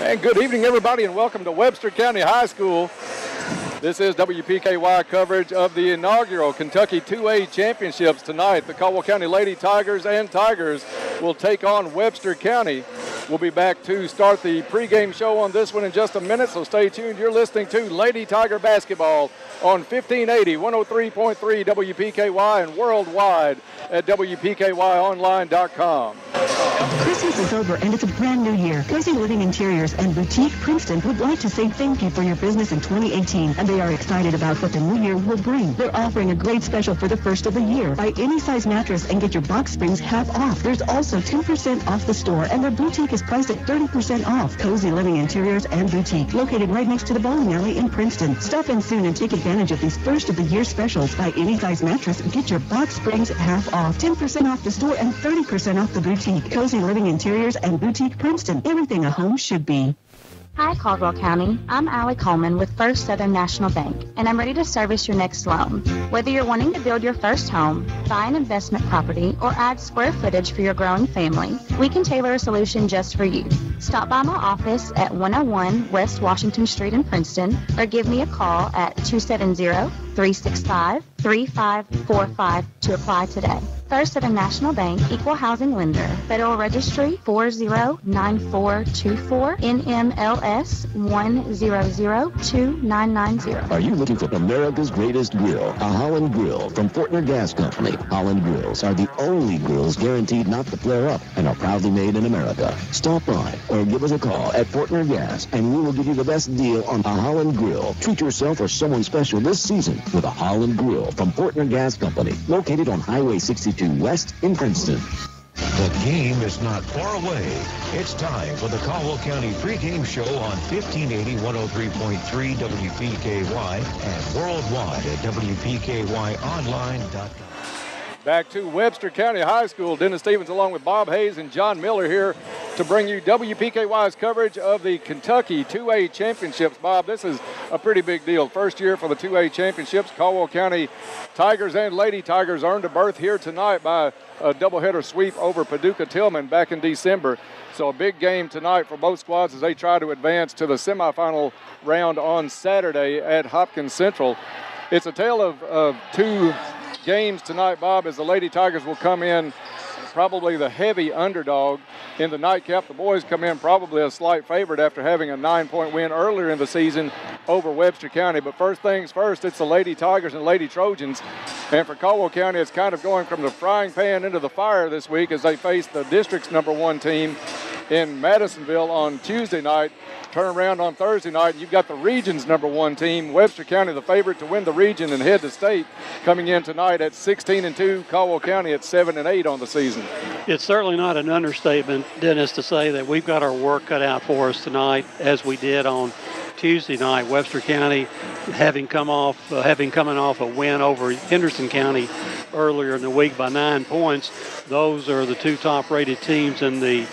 And good evening, everybody, and welcome to Webster County High School. This is WPKY coverage of the inaugural Kentucky 2A Championships tonight. The Caldwell County Lady Tigers and Tigers will take on Webster County. We'll be back to start the pregame show on this one in just a minute, so stay tuned. You're listening to Lady Tiger Basketball on 1580, 103.3 WPKY and worldwide at WPKYonline.com. Christmas is over and it's a brand new year. Cozy Living Interiors and Boutique Princeton would like to say thank you for your business in 2018, and they are excited about what the new year will bring. They're offering a great special for the first of the year. Buy any size mattress and get your box springs half off. There's also 10% off the store, and their boutique is priced at 30% off. Cozy Living Interiors and Boutique, located right next to the bowling alley in Princeton. Stop in soon and take advantage of these first of the year specials. Buy any size mattress and get your box springs half off. 10% off the store and 30% off the boutique. Cozy Living Interiors and Boutique Princeton. Everything a home should be. Hi, Caldwell County. I'm Allie Coleman with First Southern National Bank, and I'm ready to service your next loan. Whether you're wanting to build your first home, buy an investment property, or add square footage for your growing family, we can tailor a solution just for you. Stop by my office at 101 West Washington Street in Princeton, or give me a call at 270-365-3545 to apply today. First Southern National Bank, Equal Housing Lender, Federal Registry 409424, NMLS 1002990. Are you looking for America's greatest grill? A Holland Grill from Fortner Gas Company. Holland Grills are the only grills guaranteed not to flare up and are proudly made in America. Stop by or give us a call at Fortner Gas and we will give you the best deal on a Holland Grill. Treat yourself or someone special this season with a Holland Grill from Fortner Gas Company, located on Highway 62 West in Princeton. The game is not far away. It's time for the Caldwell County pregame show on 1580, 103.3 WPKY and worldwide at WPKYonline.com. Back to Webster County High School. Dennis Stevens along with Bob Hayes and John Miller here to bring you WPKY's coverage of the Kentucky 2A Championships. Bob, this is a pretty big deal. First year for the 2A Championships. Caldwell County Tigers and Lady Tigers earned a berth here tonight by a doubleheader sweep over Paducah Tillman back in December. So a big game tonight for both squads as they try to advance to the semifinal round on Saturday at Hopkins Central. It's a tale of two games tonight, Bob, as the Lady Tigers will come in probably the heavy underdog in the nightcap. The boys come in probably a slight favorite after having a 9-point win earlier in the season over Webster County. But first things first, it's the Lady Tigers and Lady Trojans. And for Caldwell County, it's kind of going from the frying pan into the fire this week as they face the district's #1 team in Madisonville on Tuesday night. Turn around on Thursday night, and you've got the region's #1 team, Webster County, the favorite to win the region and head to state, coming in tonight at 16-2, Caldwell County at 7-8 on the season. It's certainly not an understatement, Dennis, to say that we've got our work cut out for us tonight, as we did on Tuesday night. Webster County, having coming off a win over Henderson County earlier in the week by 9 points. Those are the two top-rated teams in the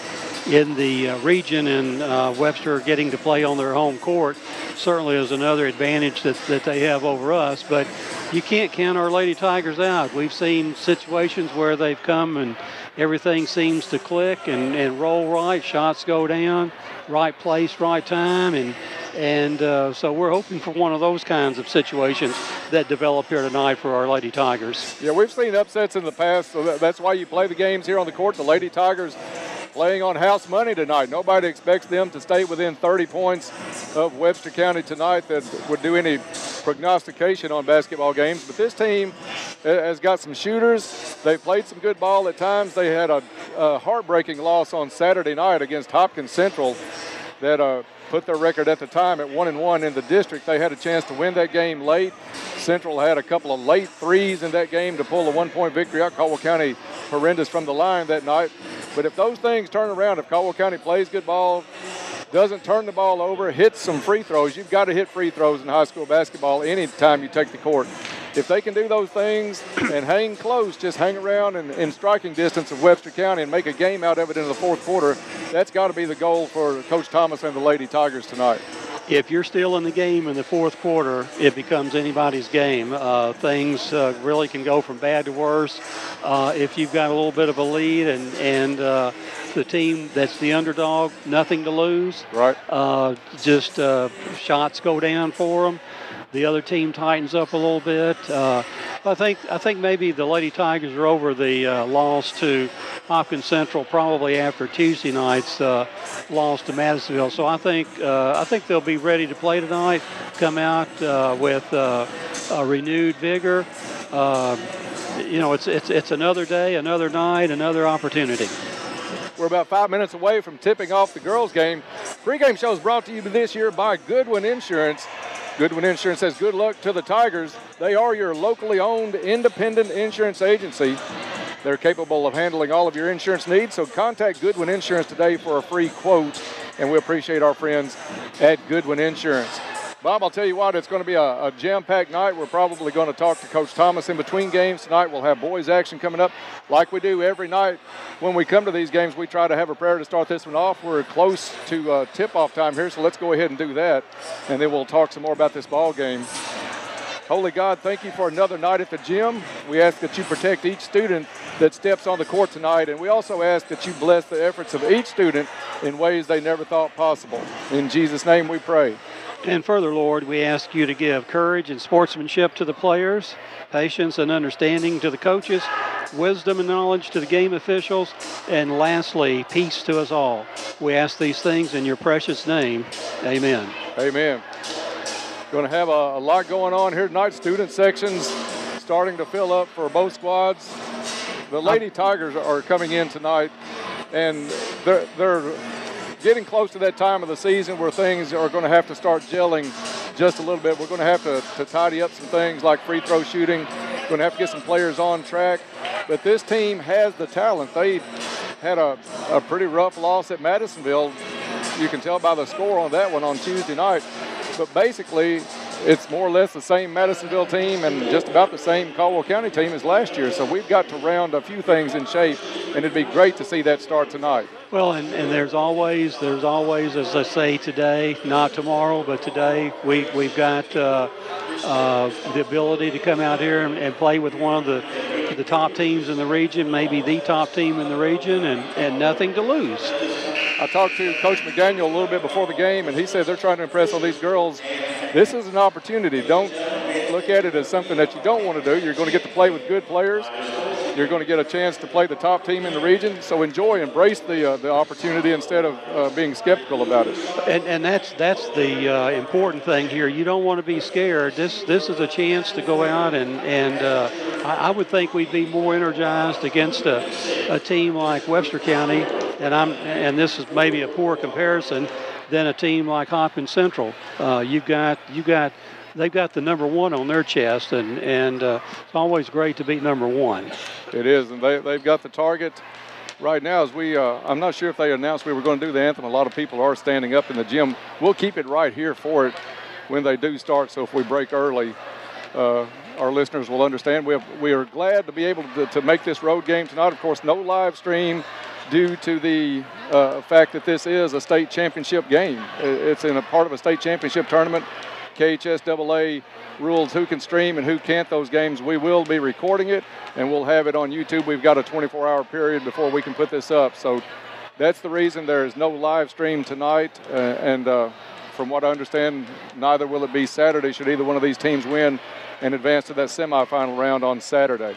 region, and Webster getting to play on their home court certainly is another advantage that they have over us. But you can't count our Lady Tigers out. We've seen situations where they've come and everything seems to click and roll right, shots go down, right place, right time, and so we're hoping for one of those kinds of situations that develop here tonight for our Lady Tigers. Yeah, we've seen upsets in the past, so that's why you play the games here on the court. The Lady Tigers playing on house money tonight. Nobody expects them to stay within 30 points of Webster County tonight that would do any prognostication on basketball games. But this team has got some shooters. They've played some good ball at times. They had a heartbreaking loss on Saturday night against Hopkins Central that put their record at the time at 1-1 in the district. They had a chance to win that game late. Central had a couple of late threes in that game to pull a 1-point victory out. Caldwell County horrendous from the line that night. But if those things turn around, if Caldwell County plays good ball, doesn't turn the ball over, hits some free throws, you've got to hit free throws in high school basketball any time you take the court. If they can do those things and hang close, just hang around in striking distance of Webster County and make a game out of it in the fourth quarter, that's got to be the goal for Coach Thomas and the Lady Tigers tonight. if you're still in the game in the fourth quarter, it becomes anybody's game. Things really can go from bad to worse. If you've got a little bit of a lead and the team that's the underdog, nothing to lose. Right. Just shots go down for them. The other team tightens up a little bit. I think maybe the Lady Tigers are over the loss to Hopkins Central probably after Tuesday night's loss to Madisonville. So I think they'll be ready to play tonight. Come out with a renewed vigor. It's another day, another night, another opportunity. We're about 5 minutes away from tipping off the girls' game. Pre-game show is brought to you this year by Goodwin Insurance. Goodwin Insurance says good luck to the Tigers. They are your locally owned independent insurance agency. They're capable of handling all of your insurance needs, so contact Goodwin Insurance today for a free quote, and we appreciate our friends at Goodwin Insurance. Bob, I'll tell you what, it's going to be a jam-packed night. We're probably going to talk to Coach Thomas in between games tonight. We'll have boys action coming up like we do every night. When we come to these games, we try to have a prayer to start this one off. We're close to tip-off time here, so let's go ahead and do that, and then we'll talk some more about this ball game. Holy God, thank you for another night at the gym. We ask that you protect each student that steps on the court tonight, and we also ask that you bless the efforts of each student in ways they never thought possible. In Jesus' name we pray. And further, Lord, we ask you to give courage and sportsmanship to the players, patience and understanding to the coaches, wisdom and knowledge to the game officials, and lastly, peace to us all. We ask these things in your precious name. Amen. Amen. Going to have a lot going on here tonight. Student sections starting to fill up for both squads. The Lady Tigers are coming in tonight, and they're getting close to that time of the season where things are going to have to start gelling just a little bit. We're going to have to tidy up some things like free throw shooting. We're going to have to get some players on track. But this team has the talent. They had a pretty rough loss at Madisonville. You can tell by the score on that one on Tuesday night. But basically, it's more or less the same Madisonville team and just about the same Caldwell County team as last year. So we've got to round a few things in shape, and it'd be great to see that start tonight. Well, and there's always, as I say today, not tomorrow, but today, we've got the ability to come out here and play with one of the top teams in the region, maybe the top team in the region, and nothing to lose. I talked to Coach McDaniel a little bit before the game, and he said they're trying to impress on these girls. This is an opportunity. Don't look at it as something that you don't want to do. You're going to get to play with good players. You're going to get a chance to play the top team in the region. So embrace the opportunity instead of being skeptical about it. And that's the important thing here. You don't want to be scared. This is a chance to go out and I would think we'd be more energized against a team like Webster County, and this is maybe a poor comparison, than a team like Hopkins Central. They've got the number one on their chest, and it's always great to beat number one. It is, and they've got the target right now. As I'm not sure if they announced we were going to do the anthem. A lot of people are standing up in the gym. We'll keep it right here for it when they do start. So if we break early, our listeners will understand. We are glad to be able to make this road game tonight. Of course, no live stream due to the fact that this is a state championship game. It's in a part of a state championship tournament. KHSAA rules who can stream and who can't those games. We will be recording it, and we'll have it on YouTube. We've got a 24-hour period before we can put this up. So that's the reason there is no live stream tonight. And from what I understand, neither will it be Saturday should either one of these teams win and advance to that semifinal round on Saturday.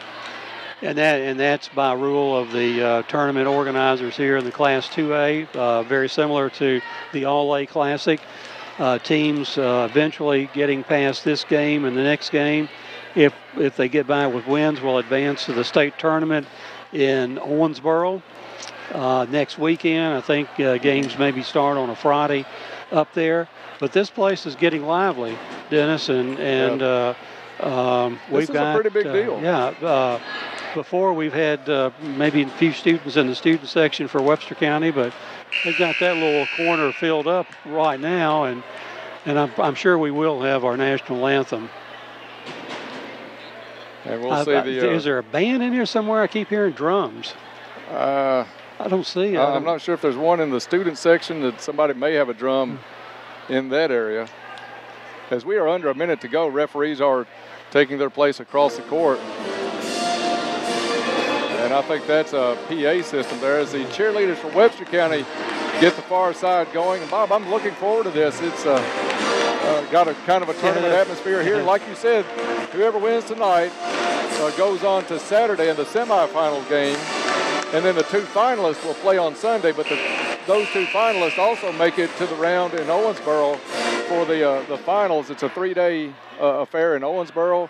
And that's by rule of the tournament organizers here in the Class 2A, very similar to the All-A Classic. Teams eventually getting past this game and the next game, if they get by with wins, will advance to the state tournament in Owensboro next weekend. I think games maybe start on a Friday up there. But this place is getting lively, Dennis, and we've got a pretty big deal. Before we've had maybe a few students in the student section for Webster County, but they've got that little corner filled up right now, and I'm sure we will have our national anthem. And we'll see is there a band in here somewhere? I keep hearing drums. I don't see it. I'm not sure if there's one in the student section that somebody may have a drum. in that area. As we are under a minute to go, referees are taking their place across the court. And I think that's a PA system there as the cheerleaders for Webster County get the far side going. And Bob, I'm looking forward to this. It's got a kind of a tournament atmosphere here. Like you said, whoever wins tonight goes on to Saturday in the semifinals game. And then the two finalists will play on Sunday, but those two finalists also make it to the round in Owensboro for the finals. It's a 3-day affair in Owensboro,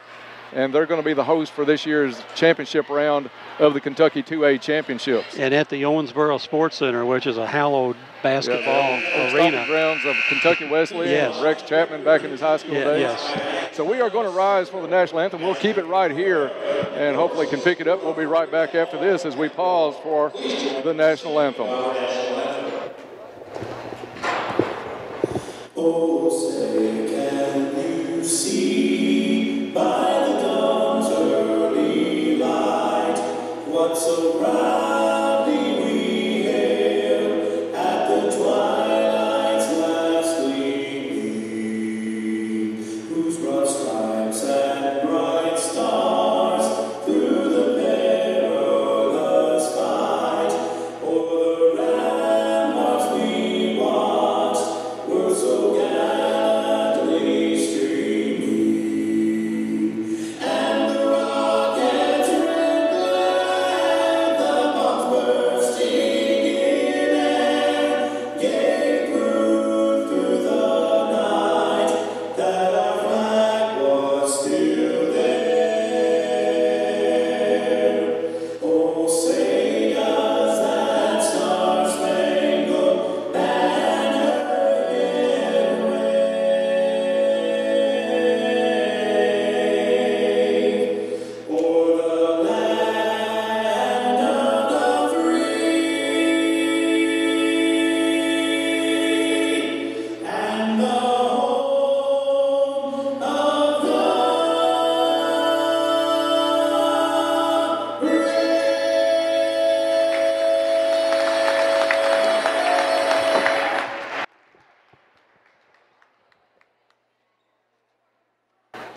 and they're going to be the host for this year's championship round of the Kentucky 2A Championships. And at the Owensboro Sports Center, which is a hallowed basketball arena. Grounds of Kentucky Wesleyan, yes. Rex Chapman back in his high school days. Yes. So we are going to rise for the national anthem. We'll keep it right here and hopefully can pick it up. We'll be right back after this as we pause for the national anthem. Oh, say can you see by the dawn's early light what so proudly we hailed at the twilight's last gleaming, whose broad stripes and bright stars through the perilous fight o'er the ramparts we watched were so gallantly streaming, and the rockets red glare, the bombs bursting in air, gave proof through the night that our flag was still there. Oh, say does that star-spangled banner yet wave o'er the land of the free and the home of the brave.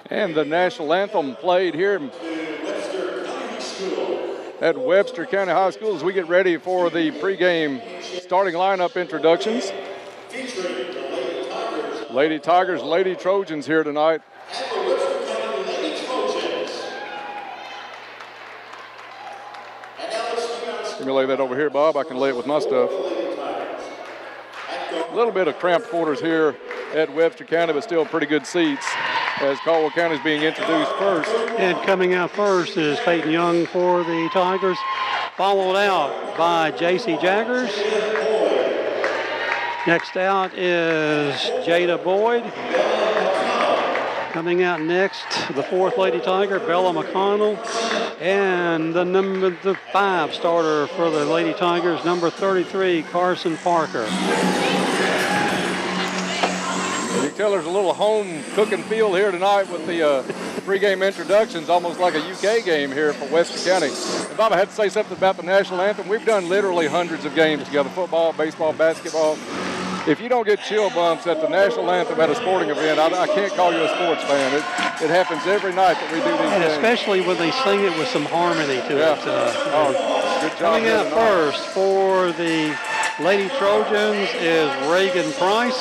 And the national anthem played here at Webster County High School as we get ready for the pregame starting lineup introductions. Lady Tigers, Lady Trojans here tonight. Let me lay that over here, Bob. I can lay it with my stuff. A little bit of cramped quarters here at Webster County, but still pretty good seats as Caldwell County is being introduced first. And coming out first is Peyton Young for the Tigers, followed out by J.C. Jaggers. Next out is Jada Boyd. Coming out next, the fourth Lady Tiger, Bella McConnell. And the 5 starter for the Lady Tigers, number 33, Carson Parker. You can tell there's a little home cooking feel here tonight with the pregame introductions, almost like a UK game here for Webster County. And Bob, I had to say something about the national anthem. We've done literally hundreds of games together, football, baseball, basketball. If you don't get chill bumps at the national anthem at a sporting event, I can't call you a sports fan. It happens every night that we do these And games. especially when they sing it with some harmony to it. Good job. Coming out first for the Lady Trojans is Reagan Price.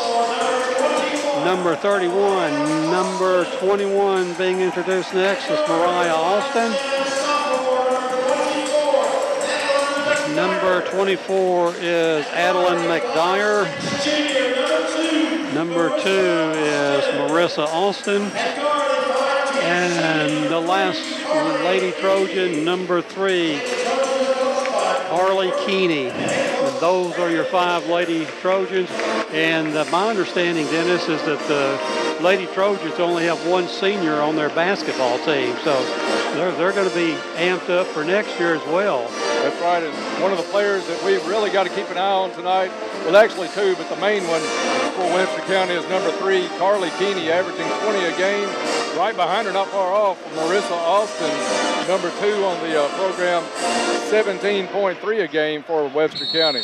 Number 31. Number 21 being introduced next is Mariah Austin. Number 24 is Adeline McDyer. Number 2 is Marissa Austin. And the last Lady Trojan, number 3, Harley Keeney. And those are your 5 Lady Trojans. And my understanding, Dennis, is that the Lady Trojans only have 1 senior on their basketball team. So they're going to be amped up for next year as well. That's right, and one of the players that we've really got to keep an eye on tonight, well, actually 2, but the main one for Webster County is number 3, Carly Keeney, averaging 20 a game. Right behind her, not far off, Marissa Austin, number 2 on the program, 17.3 a game for Webster County.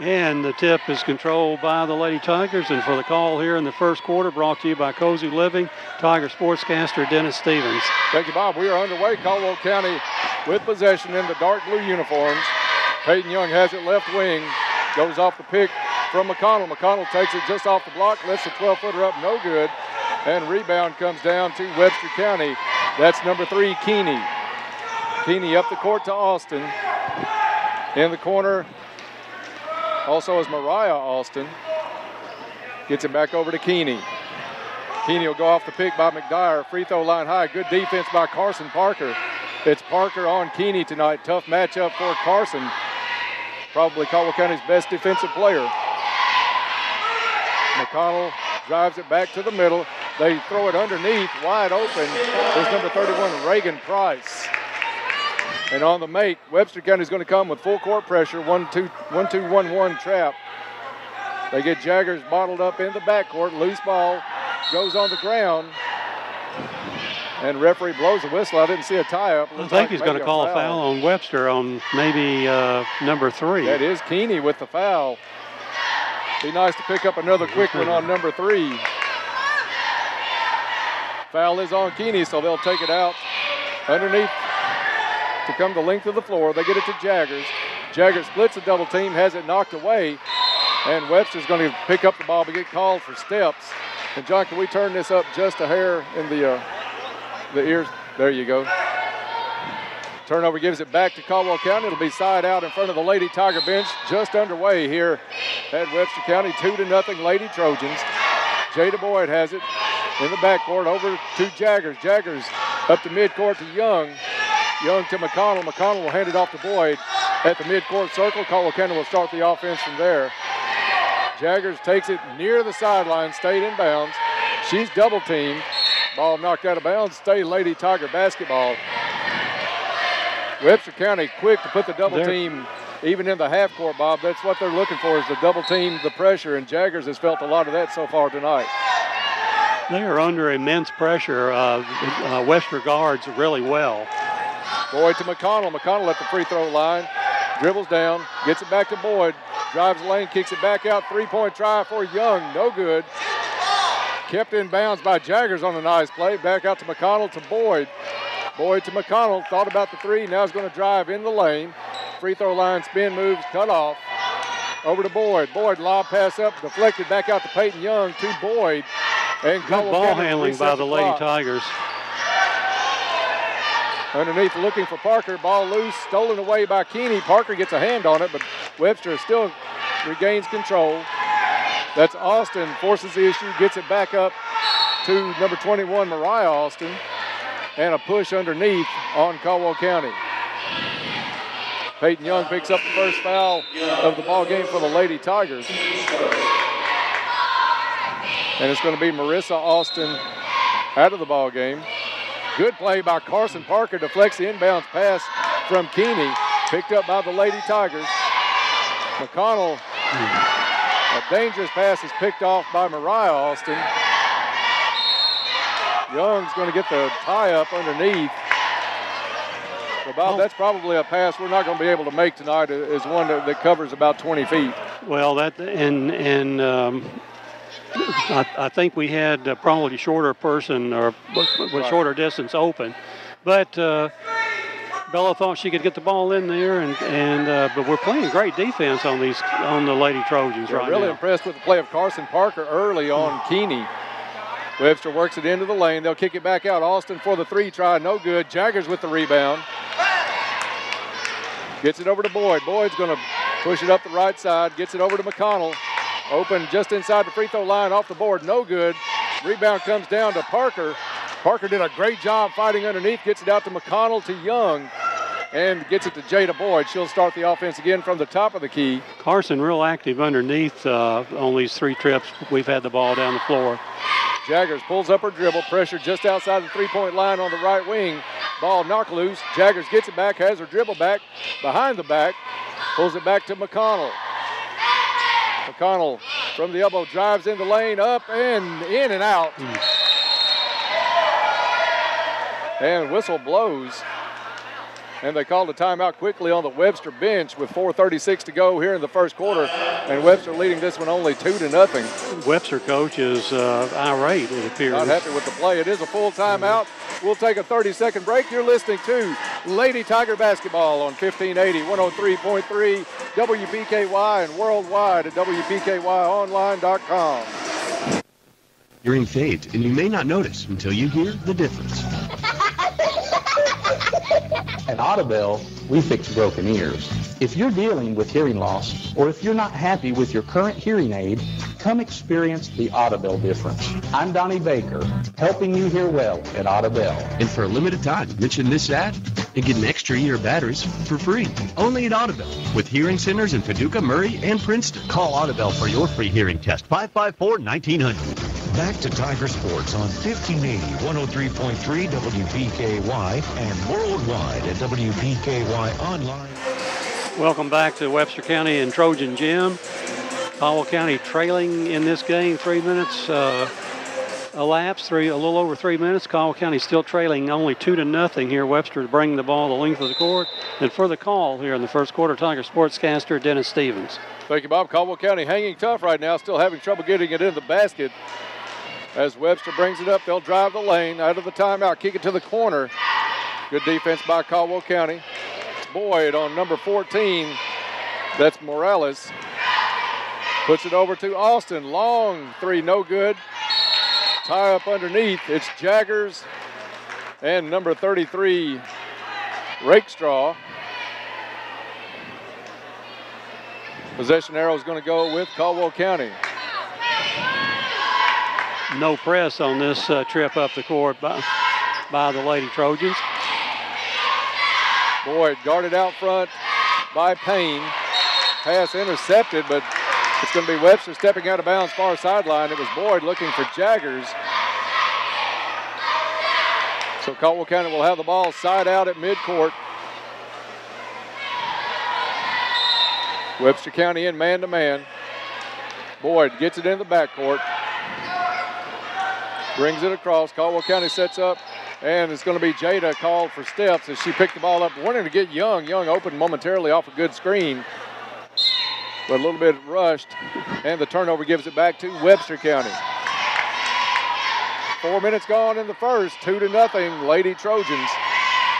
And the tip is controlled by the Lady Tigers. And for the call here in the first quarter, brought to you by Cozy Living, Tiger sportscaster Dennis Stevens. Thank you, Bob. We are underway. Caldwell County with possession in the dark blue uniforms. Peyton Young has it left wing. Goes off the pick from McConnell. McConnell takes it just off the block, lets the 12-footer up, no good. And rebound comes down to Webster County. That's number 3, Keeney. Keeney up the court to Austin. In the corner also is Mariah Austin. Gets it back over to Keeney. Keeney will go off the pick by McDyer. Free throw line high. Good defense by Carson Parker. It's Parker on Keeney tonight. Tough matchup for Carson. Probably Caldwell County's best defensive player. McConnell drives it back to the middle. They throw it underneath, wide open. There's number 31, Reagan Price. And on the make, Webster County is going to come with full court pressure, 1-2-1-1 trap. They get Jaggers bottled up in the backcourt. Loose ball goes on the ground. And referee blows the whistle. I didn't see a tie-up. I think he's going to call a foul on Webster on maybe number 3. That is Keeney with the foul. Be nice to pick up another quick one on number 3. Foul is on Keeney, so they'll take it out underneath to come the length of the floor. They get it to Jaggers. Jaggers splits a double team, has it knocked away, and Webster's going to pick up the ball but get called for steps. And John, can we turn this up just a hair in the ears? There you go. Turnover gives it back to Caldwell County. It'll be side out in front of the Lady Tiger bench. Just underway here at Webster County. 2-0 Lady Trojans. Jada Boyd has it in the backcourt over to Jaggers. Jaggers up to midcourt to Young. Young to McConnell. McConnell will hand it off to Boyd at the midcourt circle. Caldwell County will start the offense from there. Jaggers takes it near the sideline, stayed in bounds. She's double teamed. Ball knocked out of bounds. Stay Lady Tiger basketball. Webster County quick to put the double team even in the half court, Bob. That's what they're looking for, is the double team, the pressure, and Jaggers has felt a lot of that so far tonight. They are under immense pressure. Webster guards really well. Boyd to McConnell. McConnell at the free throw line. Dribbles down, gets it back to Boyd. Drives the lane, kicks it back out. Three-point try for Young, no good. Kept in bounds by Jaggers on a nice play. Back out to McConnell to Boyd. Boyd to McConnell, thought about the three, now he's going to drive in the lane. Free throw line, spin moves, cut off. Over to Boyd. Boyd, lob pass up, deflected back out to Peyton Young to Boyd. And good ball handling by the Lady Tigers. Underneath looking for Parker, ball loose, stolen away by Keeney. Parker gets a hand on it, but Webster still regains control. That's Austin, forces the issue, gets it back up to number 21, Mariah Austin. And a push underneath on Caldwell County. Peyton Young picks up the first foul of the ball game for the Lady Tigers. And it's going to be Marissa Austin out of the ball game. Good play by Carson Parker, deflects the inbounds pass from Keeney, picked up by the Lady Tigers. McConnell, a dangerous pass is picked off by Mariah Austin. Young's going to get the tie up underneath. So Bob, that's probably a pass we're not going to be able to make tonight, is one that covers about 20 feet. Well, that I think we had probably a shorter person or with shorter distance open, but Bella thought she could get the ball in there, but we're playing great defense on the Lady Trojans right now. Really impressed with the play of Carson Parker early on Keeney. Webster works it into the lane. They'll kick it back out. Austin for the three try, no good. Jaggers with the rebound. Gets it over to Boyd. Boyd's going to push it up the right side. Gets it over to McConnell. Open just inside the free throw line, off the board, no good. Rebound comes down to Parker. Parker did a great job fighting underneath. Gets it out to McConnell to Young. And gets it to Jada Boyd. She'll start the offense again from the top of the key. Carson real active underneath on these three trips. We've had the ball down the floor. Jaggers pulls up her dribble, pressure just outside the three-point line on the right wing. Ball knocked loose. Jaggers gets it back, has her dribble back, behind the back, pulls it back to McConnell. McConnell from the elbow drives in the lane, up and in and out. And whistle blows. And they called a timeout quickly on the Webster bench with 4:36 to go here in the first quarter. And Webster leading this one only 2-0. Webster coach is irate, it appears. Not happy with the play. It is a full timeout. We'll take a 30-second break. You're listening to Lady Tiger Basketball on 1580, 103.3 WPKY and worldwide at WPKYonline.com. Hearing fades, and you may not notice until you hear the difference. At Audibel, we fix broken ears. If you're dealing with hearing loss, or if you're not happy with your current hearing aid, come experience the Audibel difference. I'm Donnie Baker, helping you hear well at Audibel. And for a limited time, mention this ad and get an extra year of batteries for free. Only at Audibel, with hearing centers in Paducah, Murray, and Princeton. Call Audibel for your free hearing test, 554-1900. Back to Tiger Sports on 1580, 103.3 WPKY and worldwide at WPKY Online. Welcome back to Webster County and Trojan Gym. Caldwell County trailing in this game, 3 minutes elapsed, a little over 3 minutes. Caldwell County still trailing only 2-0 here. Webster to bring the ball the length of the court. And for the call here in the first quarter, Tiger sportscaster Dennis Stevens. Thank you, Bob. Caldwell County hanging tough right now, still having trouble getting it in the basket. As Webster brings it up, they'll drive the lane out of the timeout, kick it to the corner. Good defense by Caldwell County. It's Boyd on number 14. That's Morales. Puts it over to Austin. Long three, no good. Tie up underneath. It's Jaggers and number 33, Rakestraw. Possession arrow is going to go with Caldwell County. No press on this trip up the court by the Lady Trojans. Boyd guarded out front by Payne. Pass intercepted, but it's going to be Webster stepping out of bounds far sideline. It was Boyd looking for Jaggers. So Caldwell County will have the ball side out at midcourt. Webster County in man-to-man. Boyd gets it in the backcourt. Brings it across. Caldwell County sets up, and it's going to be Jada called for steps as she picked the ball up, wanting to get Young. Young opened momentarily off a good screen, but a little bit rushed, and the turnover gives it back to Webster County. 4 minutes gone in the first, 2-0, Lady Trojans.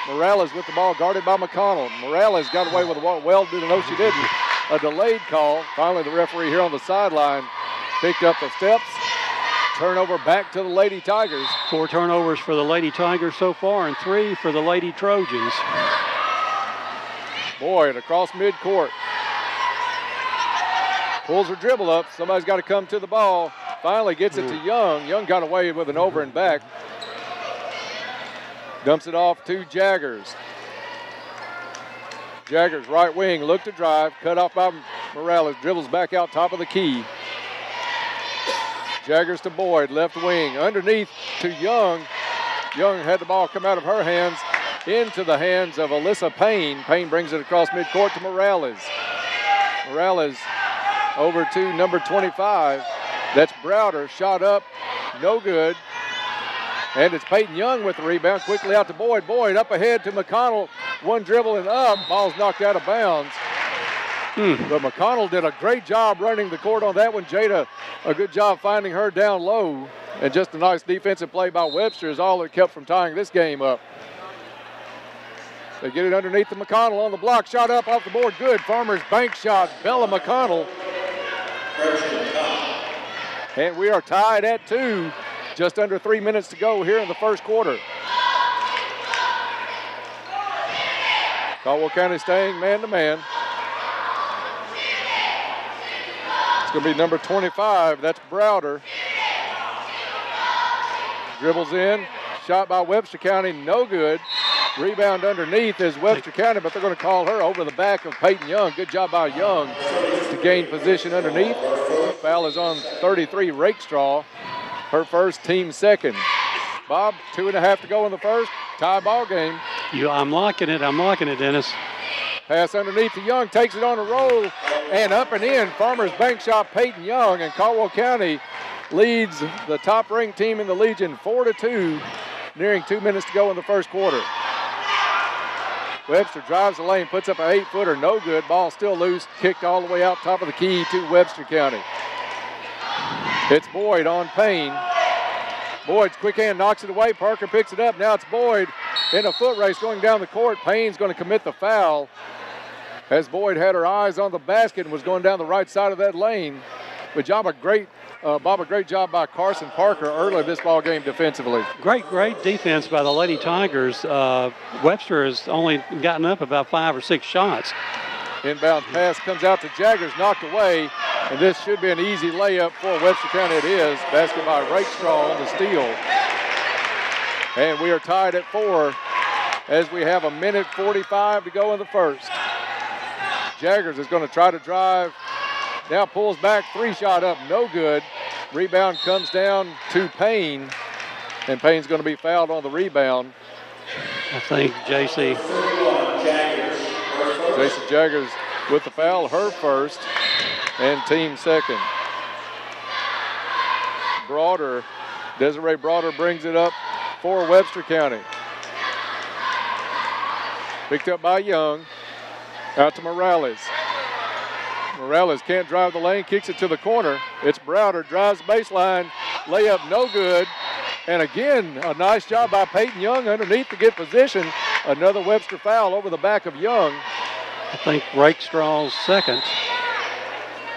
Morales with the ball guarded by McConnell. Morales got away with the ball. Well, didn't know she didn't. A delayed call. Finally, the referee here on the sideline picked up the steps. Turnover back to the Lady Tigers. 4 turnovers for the Lady Tigers so far and 3 for the Lady Trojans. Boyd across midcourt. Pulls her dribble up. Somebody's got to come to the ball. Finally gets it to Young. Young got away with an over and back. Dumps it off to Jaggers. Jaggers right wing, look to drive. Cut off by Morales. Dribbles back out top of the key. Jaggers to Boyd, left wing. Underneath to Young. Young had the ball come out of her hands into the hands of Alyssa Payne. Payne brings it across midcourt to Morales. Morales over to number 25. That's Browder. Shot up, no good. And it's Peyton Young with the rebound. Quickly out to Boyd. Boyd up ahead to McConnell. One dribble and up. Ball's knocked out of bounds. But McConnell did a great job running the court on that one. Jada, a good job finding her down low. And just a nice defensive play by Webster is all that kept from tying this game up. They get it underneath the McConnell on the block. Shot up off the board. Good. Farmer's bank shot. Bella McConnell. And we are tied at 2. Just under 3 minutes to go here in the first quarter. Caldwell County staying man-to-man. It's going to be number 25. That's Browder. Dribbles in. Shot by Webster County. No good. Rebound underneath is Webster County, but they're going to call her over the back of Peyton Young. Good job by Young to gain position underneath. Foul is on 33, Rakestraw. Her first, team second. Bob, 2.5 to go in the first. Tie ball game. I'm liking it, Dennis. Pass underneath to Young, takes it on a roll, and up and in. Farmers bank shot Peyton Young, and Caldwell County leads the top-ranked team in the Legion 4-2, nearing 2 minutes to go in the first quarter. Webster drives the lane, puts up an 8-footer, no good. Ball still loose, kicked all the way out top of the key to Webster County. It's Boyd on Payne. Boyd's quick hand knocks it away. Parker picks it up. Now it's Boyd in a foot race going down the court. Payne's going to commit the foul as Boyd had her eyes on the basket and was going down the right side of that lane. But Bob, a great job by Carson Parker early in this ball game defensively. Great defense by the Lady Tigers. Webster has only gotten up about 5 or 6 shots. Inbound pass comes out to Jaggers, knocked away, and this should be an easy layup for Webster County. It is. Basket by Rakestraw on the steal. And we are tied at 4 as we have 1:45 to go in the first. Jaggers is going to try to drive. Now pulls back, 3-shot up, no good. Rebound comes down to Payne, and Payne's going to be fouled on the rebound. I think J.C. Jaggers with the foul, her first, and team second. Desiree Broader brings it up for Webster County. Picked up by Young, out to Morales. Morales can't drive the lane, kicks it to the corner. It's Browder, drives the baseline, layup no good. And again, a nice job by Peyton Young underneath to get position. Another Webster foul over the back of Young. I think Rakestraw's second.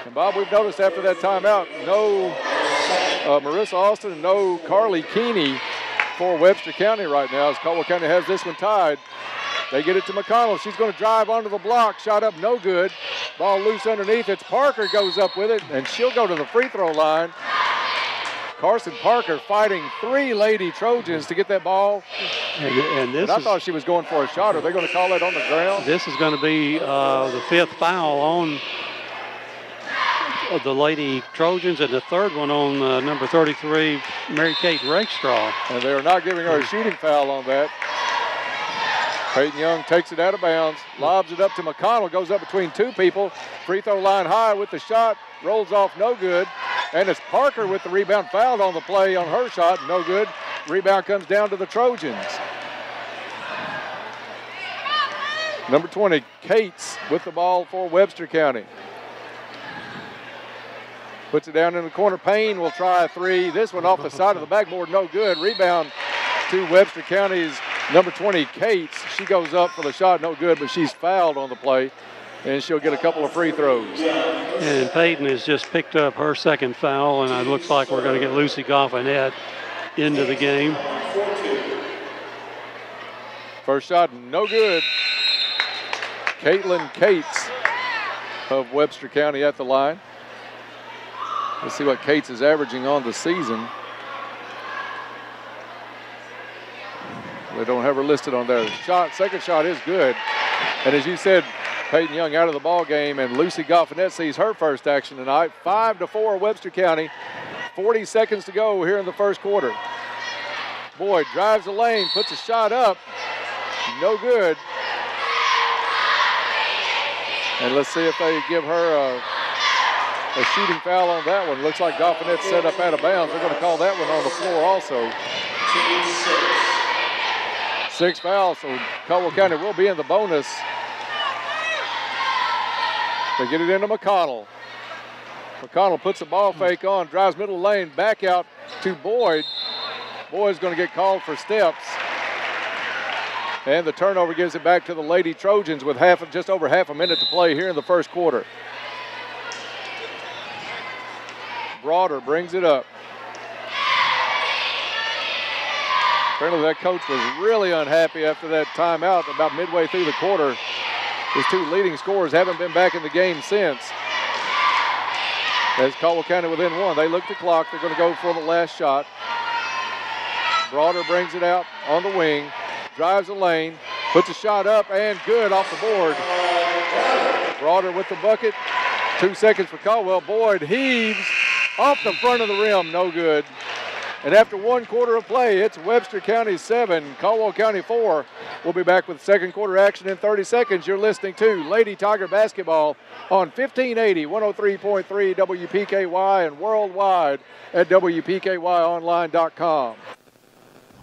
And Bob, we've noticed after that timeout, no Marissa Austin and no Carly Keeney for Webster County right now, as Caldwell County has this one tied. They get it to McConnell. She's going to drive onto the block. Shot up, no good. Ball loose underneath. It's Parker goes up with it, and she'll go to the free throw line. Carson Parker fighting 3 Lady Trojans to get that ball. And I thought she was going for a shot. Are they going to call it on the ground? This is going to be the 5th foul on the Lady Trojans and the 3rd one on number 33, Mary Kate Rakestraw. And they are not giving her a shooting foul on that. Peyton Young takes it out of bounds, lobs it up to McConnell, goes up between 2 people. Free throw line high with the shot, rolls off no good. And it's Parker with the rebound, fouled on the play on her shot, no good. Rebound comes down to the Trojans. Number 20, Cates with the ball for Webster County. Puts it down in the corner. Payne will try a 3. This one off the side of the backboard, no good. Rebound to Webster County's number 20, Cates. She goes up for the shot, no good, but she's fouled on the play, and she'll get a couple of free throws. And Peyton has just picked up her second foul, and it looks like we're going to get Lucy Goffinette into the game. First shot, no good. Caitlin Cates of Webster County at the line. Let's see what Cates is averaging on the season. They don't have her listed on there. Second shot is good. And as you said, Peyton Young out of the ball game, and Lucy Goffinette sees her first action tonight. 5-4 Webster County. 40 seconds to go here in the first quarter. Boyd drives the lane, puts a shot up. No good. And let's see if they give her a shooting foul on that one. Looks like Goffinette set up out of bounds. They're going to call that one on the floor also. 6 fouls, so Caldwell County will be in the bonus. They get it into McConnell. McConnell puts the ball fake on, drives middle lane, back out to Boyd. Boyd's going to get called for steps. And the turnover gives it back to the Lady Trojans with just over half a minute to play here in the first quarter. Broader brings it up. Apparently that coach was really unhappy after that timeout about midway through the quarter. His 2 leading scorers haven't been back in the game since. As Caldwell County within 1, they look at the clock. They're going to go for the last shot. Broader brings it out on the wing, drives the lane, puts a shot up, and good off the board. Broader with the bucket. 2 seconds for Caldwell. Boyd heaves off the front of the rim, no good. And after 1 quarter of play, it's Webster County 7, Caldwell County 4. We'll be back with second quarter action in 30 seconds. You're listening to Lady Tiger Basketball on 1580, 103.3 WPKY and worldwide at WPKYonline.com.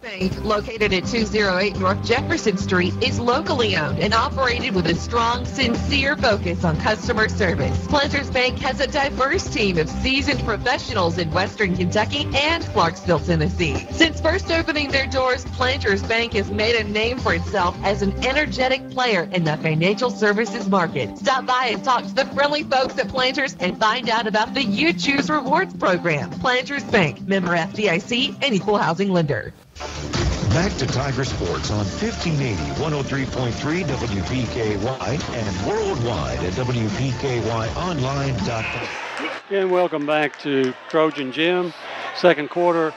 Bank, located at 208 North Jefferson Street, is locally owned and operated with a strong, sincere focus on customer service. Planters Bank has a diverse team of seasoned professionals in Western Kentucky and Clarksville, Tennessee. Since first opening their doors, Planters Bank has made a name for itself as an energetic player in the financial services market. Stop by and talk to the friendly folks at Planters and find out about the You Choose Rewards program. Planters Bank, member FDIC, and equal housing lender. Back to Tiger Sports on 1580, 103.3 WPKY and worldwide at WPKYonline.com. And welcome back to Trojan Gym. Second quarter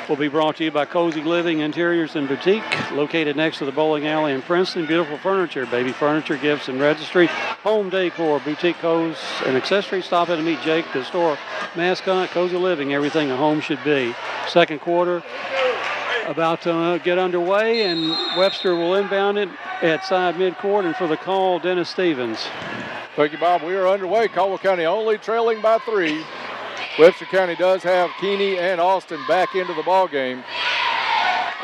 will be brought to you by Cozy Living Interiors and Boutique, located next to the bowling alley in Princeton. Beautiful furniture, baby furniture, gifts and registry, home decor, boutique clothes and accessories. Stop in and meet Jake, the store mascot. Cozy Living, everything a home should be. Second quarter about to get underway, and Webster will inbound it at side midcourt, and for the call, Dennis Stevens. Thank you, Bob. We are underway. Caldwell County only trailing by 3. Webster County does have Keeney and Austin back into the ball game,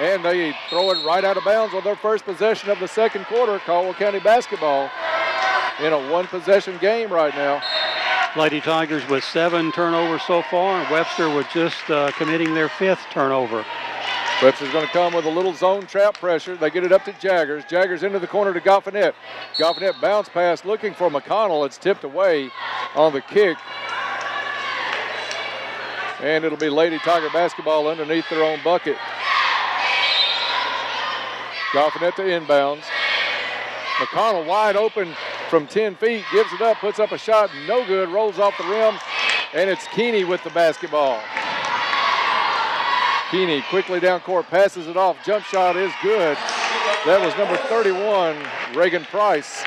and they throw it right out of bounds on their first possession of the second quarter. Caldwell County basketball in a one-possession game right now. Lady Tigers with 7 turnovers so far, and Webster was just committing their 5th turnover. Webster's going to come with a little zone trap pressure. They get it up to Jaggers. Jaggers into the corner to Goffinette. Goffinette bounce pass looking for McConnell. It's tipped away on the kick. And it'll be Lady Tiger basketball underneath their own bucket. Goffinette to inbounds. McConnell wide open from 10 feet. Gives it up, puts up a shot. No good. Rolls off the rim. And it's Keeney with the basketball. Keeney quickly down court, passes it off. Jump shot is good. That was number 31, Reagan Price.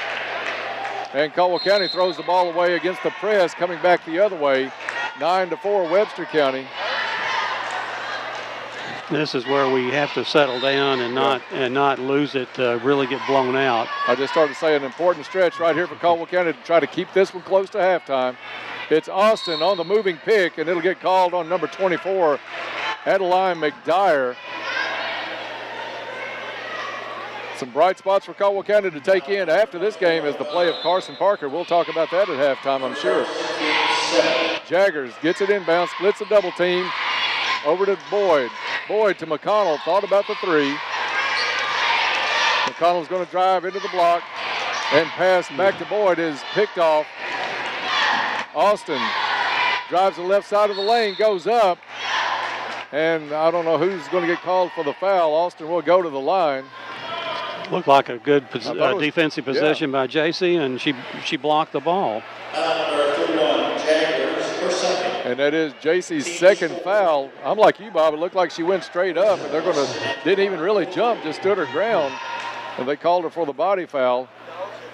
And Caldwell County throws the ball away against the press, coming back the other way. 9-4 Webster County. This is where we have to settle down and not lose it, really get blown out. I just started to say an important stretch right here for Caldwell County to try to keep this one close to halftime. It's Austin on the moving pick, and it'll get called on number 24, Adeline McDyer. Some bright spots for Caldwell County to take in after this game is the play of Carson Parker. We'll talk about that at halftime, I'm sure. Jaggers gets it inbound, splits the double team. Over to Boyd. Boyd to McConnell, thought about the 3. McConnell's going to drive into the block, and pass back to Boyd is picked off. Austin drives the left side of the lane, goes up, and I don't know who's going to get called for the foul. Austin will go to the line. Looked like a good defensive possession by JC, and she blocked the ball. And that is JC's second foul. I'm like you, Bob. It looked like she went straight up, and didn't even really jump, just stood her ground. And they called her for the body foul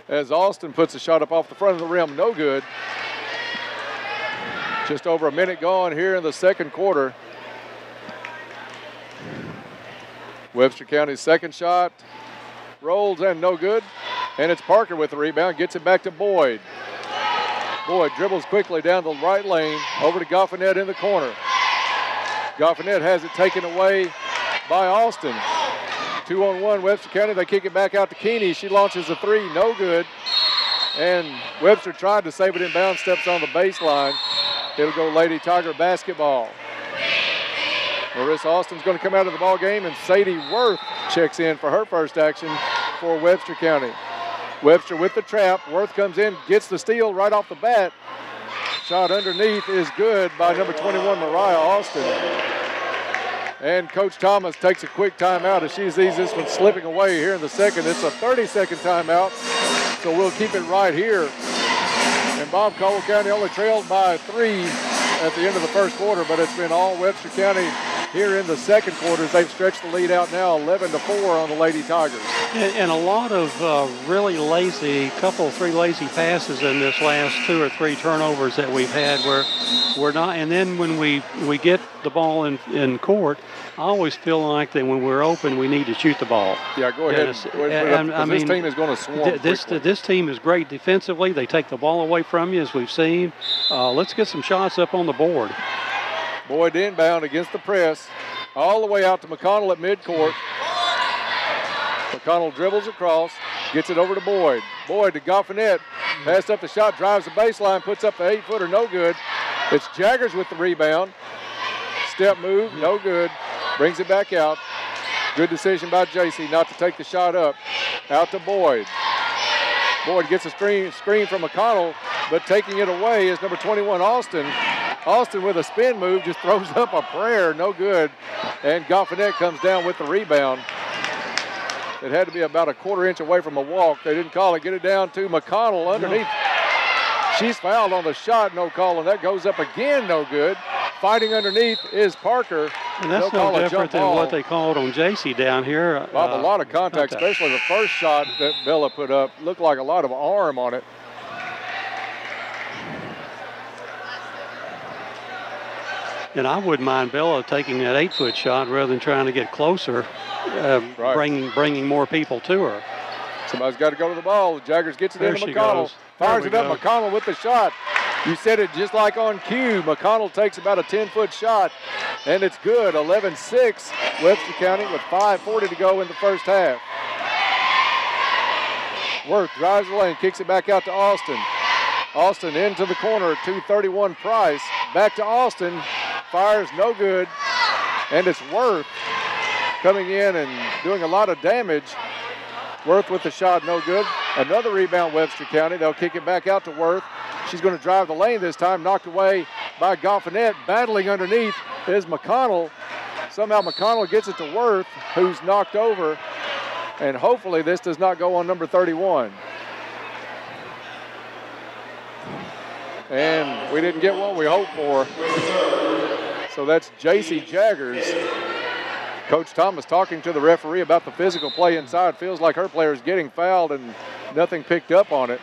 as Austin puts a shot up off the front of the rim. No good. Just over a minute gone here in the second quarter. Webster County's second shot rolls and no good. And it's Parker with the rebound, gets it back to Boyd. Boyd dribbles quickly down the right lane, over to Goffinette in the corner. Goffinette has it taken away by Austin. 2-on-1 Webster County, they kick it back out to Keeney. She launches a 3, no good. And Webster tried to save it inbound, steps on the baseline. It'll go Lady Tiger basketball. Marissa Austin's going to come out of the ball game, and Sadie Worth checks in for her first action for Webster County. Webster with the trap. Worth comes in, gets the steal right off the bat. Shot underneath is good by number 21, Mariah Austin. And Coach Thomas takes a quick timeout as she sees this one slipping away here in the second. It's a 30-second timeout, so we'll keep it right here. And Bob, Caldwell County only trailed by 3 at the end of the first quarter, but it's been all Webster County here in the second quarter. They've stretched the lead out now 11-4 on the Lady Tigers. And a lot of really lazy, three lazy passes in this last 2 or 3 turnovers that we've had where we're not. And then when we get the ball in court, I always feel like that when we're open, we need to shoot the ball. Yeah, go ahead. This team is going to swarm this team is great defensively. They take the ball away from you, as we've seen. Let's get some shots up on the board. Boyd inbound against the press. all the way out to McConnell at midcourt. McConnell dribbles across, gets it over to Boyd. Boyd to Goffinette, passed up the shot, drives the baseline, puts up the 8-footer, no good. It's Jaggers with the rebound. Step move, no good. Brings it back out. Good decision by JC not to take the shot up. Out to Boyd. Boyd gets a screen from McConnell, but taking it away is number 21, Austin. Austin with a spin move just throws up a prayer, no good. And Goffinette comes down with the rebound. It had to be about a quarter-inch away from a walk. They didn't call it. Get it down to McConnell underneath. She's fouled on the shot, no call, and that goes up again, no good. Fighting underneath is Parker. And that's no different than what they called on JC down here. Bob, a lot of contact, especially the first shot that Bella put up. Looked like a lot of arm on it. And I wouldn't mind Bella taking that 8-foot shot rather than trying to get closer, bringing more people to her. Somebody's got to go to the ball. Jaggers gets it into McConnell. Fires it up. McConnell with the shot. You said it just like on cue. McConnell takes about a 10-foot shot, and it's good. 11-6, Webster County with 5:40 to go in the first half. Worth drives the lane, kicks it back out to Austin. Austin into the corner, 231 Price. Back to Austin. Fires no good, and it's Worth coming in and doing a lot of damage. Worth with the shot, no good. Another rebound, Webster County. They'll kick it back out to Worth. She's going to drive the lane this time, knocked away by Goffinette. Battling underneath is McConnell. Somehow McConnell gets it to Worth, who's knocked over. And hopefully this does not go on number 31. And we didn't get what we hoped for. So that's JC Jaggers. Coach Thomas talking to the referee about the physical play inside. Feels like her player is getting fouled and nothing picked up on it.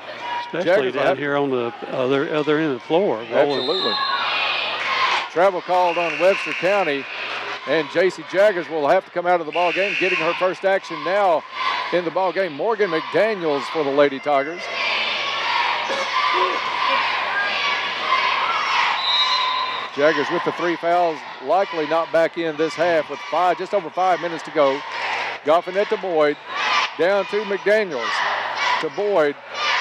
Especially down here on the other end of the floor. Absolutely. Travel called on Webster County, and JC Jaggers will have to come out of the ball game, getting her first action now in the ball game. Morgan McDaniels for the Lady Tigers. Jaggers with the 3 fouls, likely not back in this half with just over 5 minutes to go. Goffinette to Boyd, down to McDaniels, to Boyd,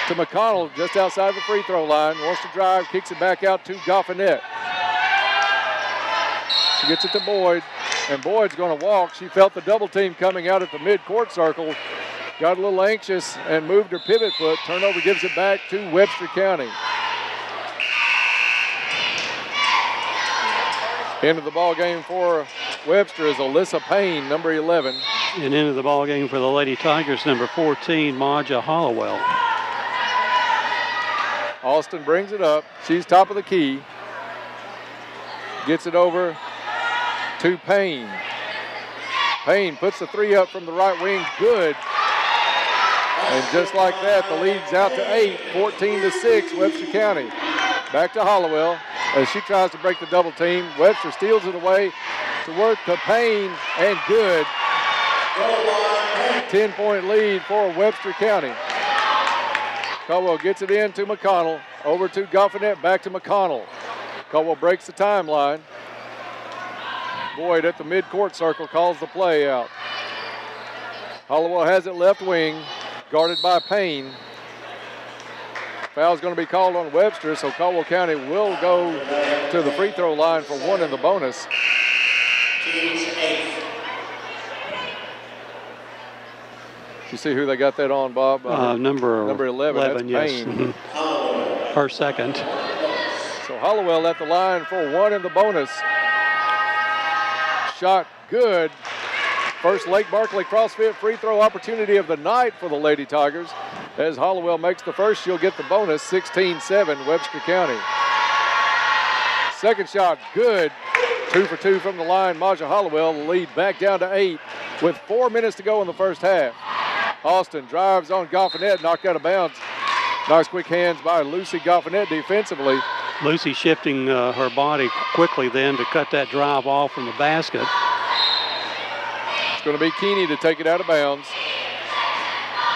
to McConnell just outside the free throw line. Wants to drive, kicks it back out to Goffinette. She gets it to Boyd, and Boyd's going to walk. She felt the double team coming out at the mid-court circle. Got a little anxious and moved her pivot foot. Turnover gives it back to Webster County. Into the ball game for Webster is Alyssa Payne, number 11. And into the ball game for the Lady Tigers, number 14, Maja Hollowell. Austin brings it up. She's top of the key. Gets it over to Payne. Payne puts the 3 up from the right wing. Good. And just like that, the lead's out to 8, 14-6, Webster County. Back to Hollowell as she tries to break the double team. Webster steals it away to Worth to Payne, and good. 10-point lead for Webster County. Caldwell gets it in to McConnell. Over to Goffinette, back to McConnell. Caldwell breaks the timeline. Boyd at the midcourt circle calls the play out. Hollowell has it left wing, guarded by Payne. Foul's going to be called on Webster, so Caldwell County will go to the free throw line for 1 in the bonus. You see who they got that on, Bob? Number 11, that's yes. Payne. Her second. So Hollowell at the line for 1 in the bonus. Shot good. First Lake Barkley CrossFit free throw opportunity of the night for the Lady Tigers. As Hollowell makes the first, she'll get the bonus, 16-7, Webster County. Second shot, good. 2 for 2 from the line. Maja Hollowell, the lead back down to 8 with 4 minutes to go in the first half. Austin drives on Goffinette, knocked out of bounds. Nice quick hands by Lucy Goffinette defensively. Lucy shifting her body quickly then to cut that drive off from the basket. It's going to be Keeney to take it out of bounds.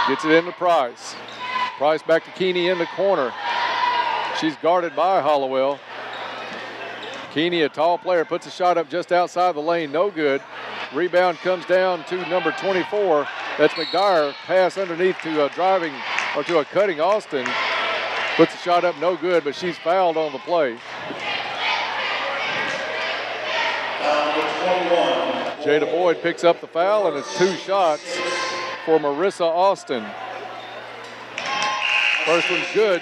Gets it into Price. Price back to Keeney in the corner. She's guarded by Hollowell. Keeney, a tall player, puts a shot up just outside the lane, no good. Rebound comes down to number 24. That's McDyer. Pass underneath to a driving or to a cutting Austin. Puts a shot up, no good, but she's fouled on the play. Jada Boyd picks up the foul, and it's 2 shots for Marissa Austin. First one's good.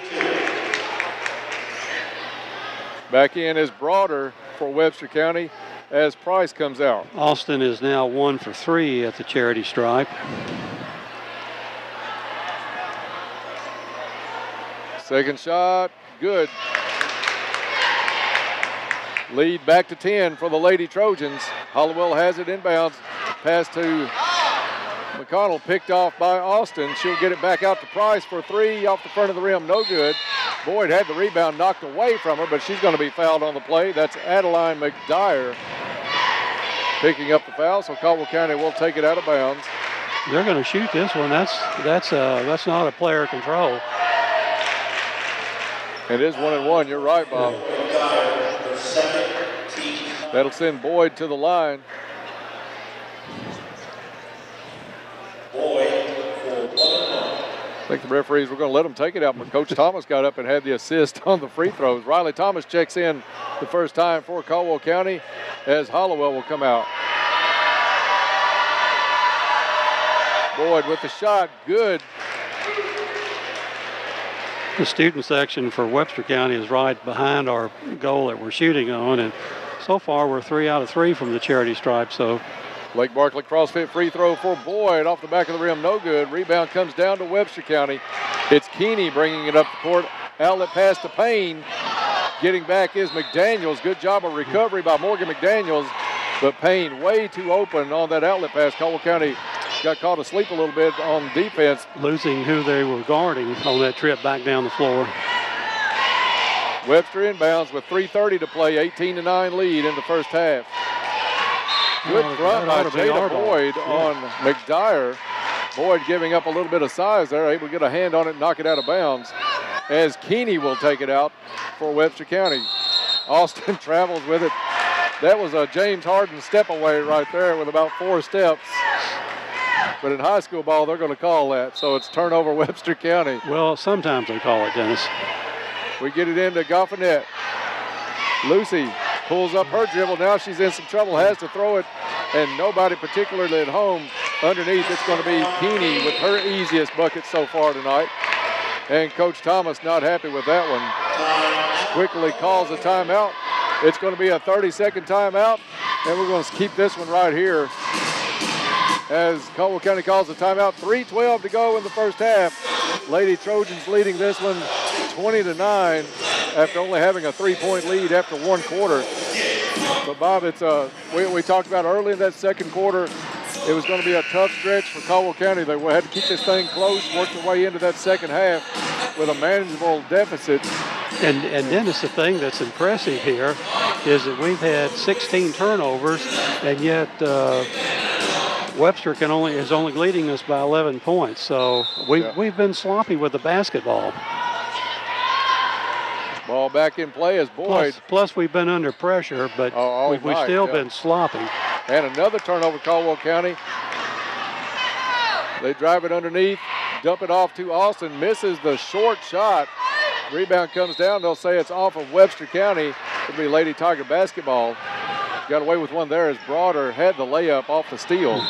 Back in is Broader for Webster County as Price comes out. Austin is now 1 for 3 at the charity stripe. Second shot, good. Lead back to 10 for the Lady Trojans. Hollowell has it inbounds. Pass to McConnell, picked off by Austin. She'll get it back out to Price for 3 off the front of the rim, no good. Boyd had the rebound knocked away from her, but she's going to be fouled on the play. That's Adeline McDyer picking up the foul, so Caldwell County will take it out of bounds. They're going to shoot this one. That's not a player control. It is 1-1. You're right, Bob. That'll send Boyd to the line. I think the referees were going to let them take it out, but Coach Thomas got up and had the assist on the free throws. Riley Thomas checks in the first time for Caldwell County as Hollowell will come out. Boyd with the shot, good. The student section for Webster County is right behind our goal that we're shooting on, and so far we're 3 out of 3 from the charity stripe, so. Lake Barkley CrossFit free throw for Boyd off the back of the rim, no good. Rebound comes down to Webster County. It's Keeney bringing it up the court. Outlet pass to Payne. Getting back is McDaniels. Good job of recovery by Morgan McDaniels, but Payne way too open on that outlet pass. Caldwell County got caught asleep a little bit on defense. Losing who they were guarding on that trip back down the floor. Webster inbounds with 3:30 to play, 18-9 lead in the first half. Good front by Jada Boyd on McDyer. Boyd giving up a little bit of size there, able to get a hand on it and knock it out of bounds as Keeney will take it out for Webster County. Austin travels with it. That was a James Harden step away right there with about 4 steps. But in high school ball, they're going to call that. So it's turnover Webster County. Well, sometimes they call it, Dennis. We get it into Goffinette. Lucy pulls up her dribble. Now she's in some trouble, has to throw it, and nobody particularly at home underneath. It's going to be Keeney with her easiest bucket so far tonight. And Coach Thomas not happy with that one. Quickly calls a timeout. It's going to be a 30-second timeout, and we're going to keep this one right here as Caldwell County calls a timeout. 3:12 to go in the first half. Lady Trojans leading this one 20-9 after only having a 3-point lead after 1 quarter. But Bob, it's we talked about early in that second quarter, it was going to be a tough stretch for Caldwell County. They had to keep this thing close, work their way into that second half with a manageable deficit. And Dennis, the thing that's impressive here is that we've had 16 turnovers, and yet Webster is only leading us by 11 points. So we've been sloppy with the basketball. Ball back in play as Boyd. Plus we've been under pressure, but we've still been sloppy. And another turnover, Caldwell County. They drive it underneath, dump it off to Austin, misses the short shot. Rebound comes down. They'll say it's off of Webster County. It'll be Lady Tiger basketball. Got away with one there as Broader had the layup off the steal.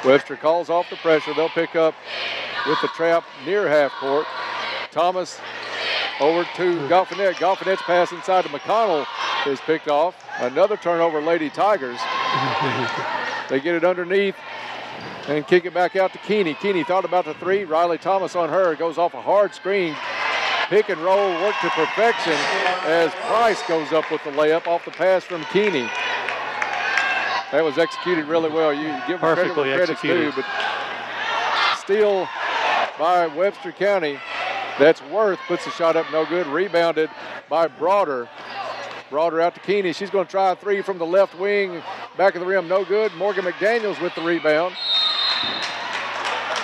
Webster calls off the pressure. They'll pick up with the trap near half court. Thomas over to Goffinette. Goffinette's pass inside to McConnell is picked off. Another turnover, Lady Tigers. They get it underneath and kick it back out to Keeney. Keeney thought about the 3. Riley Thomas on her. Goes off a hard screen. Pick and roll work to perfection as Price goes up with the layup off the pass from Keeney. That was executed really well. You give them credit where credit's due, but steal by Webster County. That's Worth, puts the shot up, no good. Rebounded by Broader. Broader out to Keeney. She's going to try a 3 from the left wing. Back of the rim, no good. Morgan McDaniels with the rebound.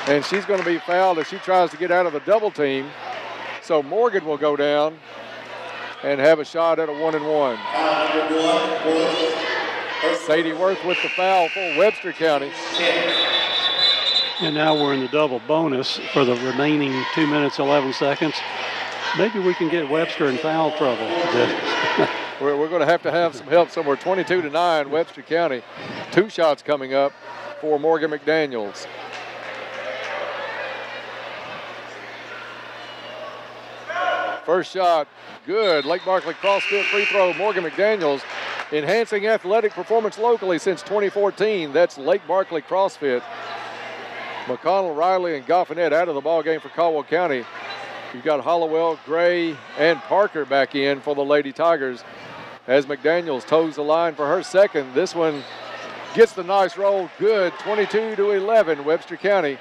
And she's going to be fouled as she tries to get out of the double team. So Morgan will go down. and have a shot at a 1-and-1. Sadie Worth with the foul for Webster County. And now we're in the double bonus for the remaining 2 minutes, 11 seconds. Maybe we can get Webster in foul trouble. We're going to have some help somewhere. 22-9, Webster County. 2 shots coming up for Morgan McDaniels. First shot, good. Lake Barkley CrossFit free throw. Morgan McDaniels enhancing athletic performance locally since 2014. That's Lake Barkley CrossFit. McConnell, Riley, and Goffinet out of the ball game for Caldwell County. You've got Hollowell, Gray, and Parker back in for the Lady Tigers as McDaniels toes the line for her second. This one gets the nice roll. Good. 22-11, Webster County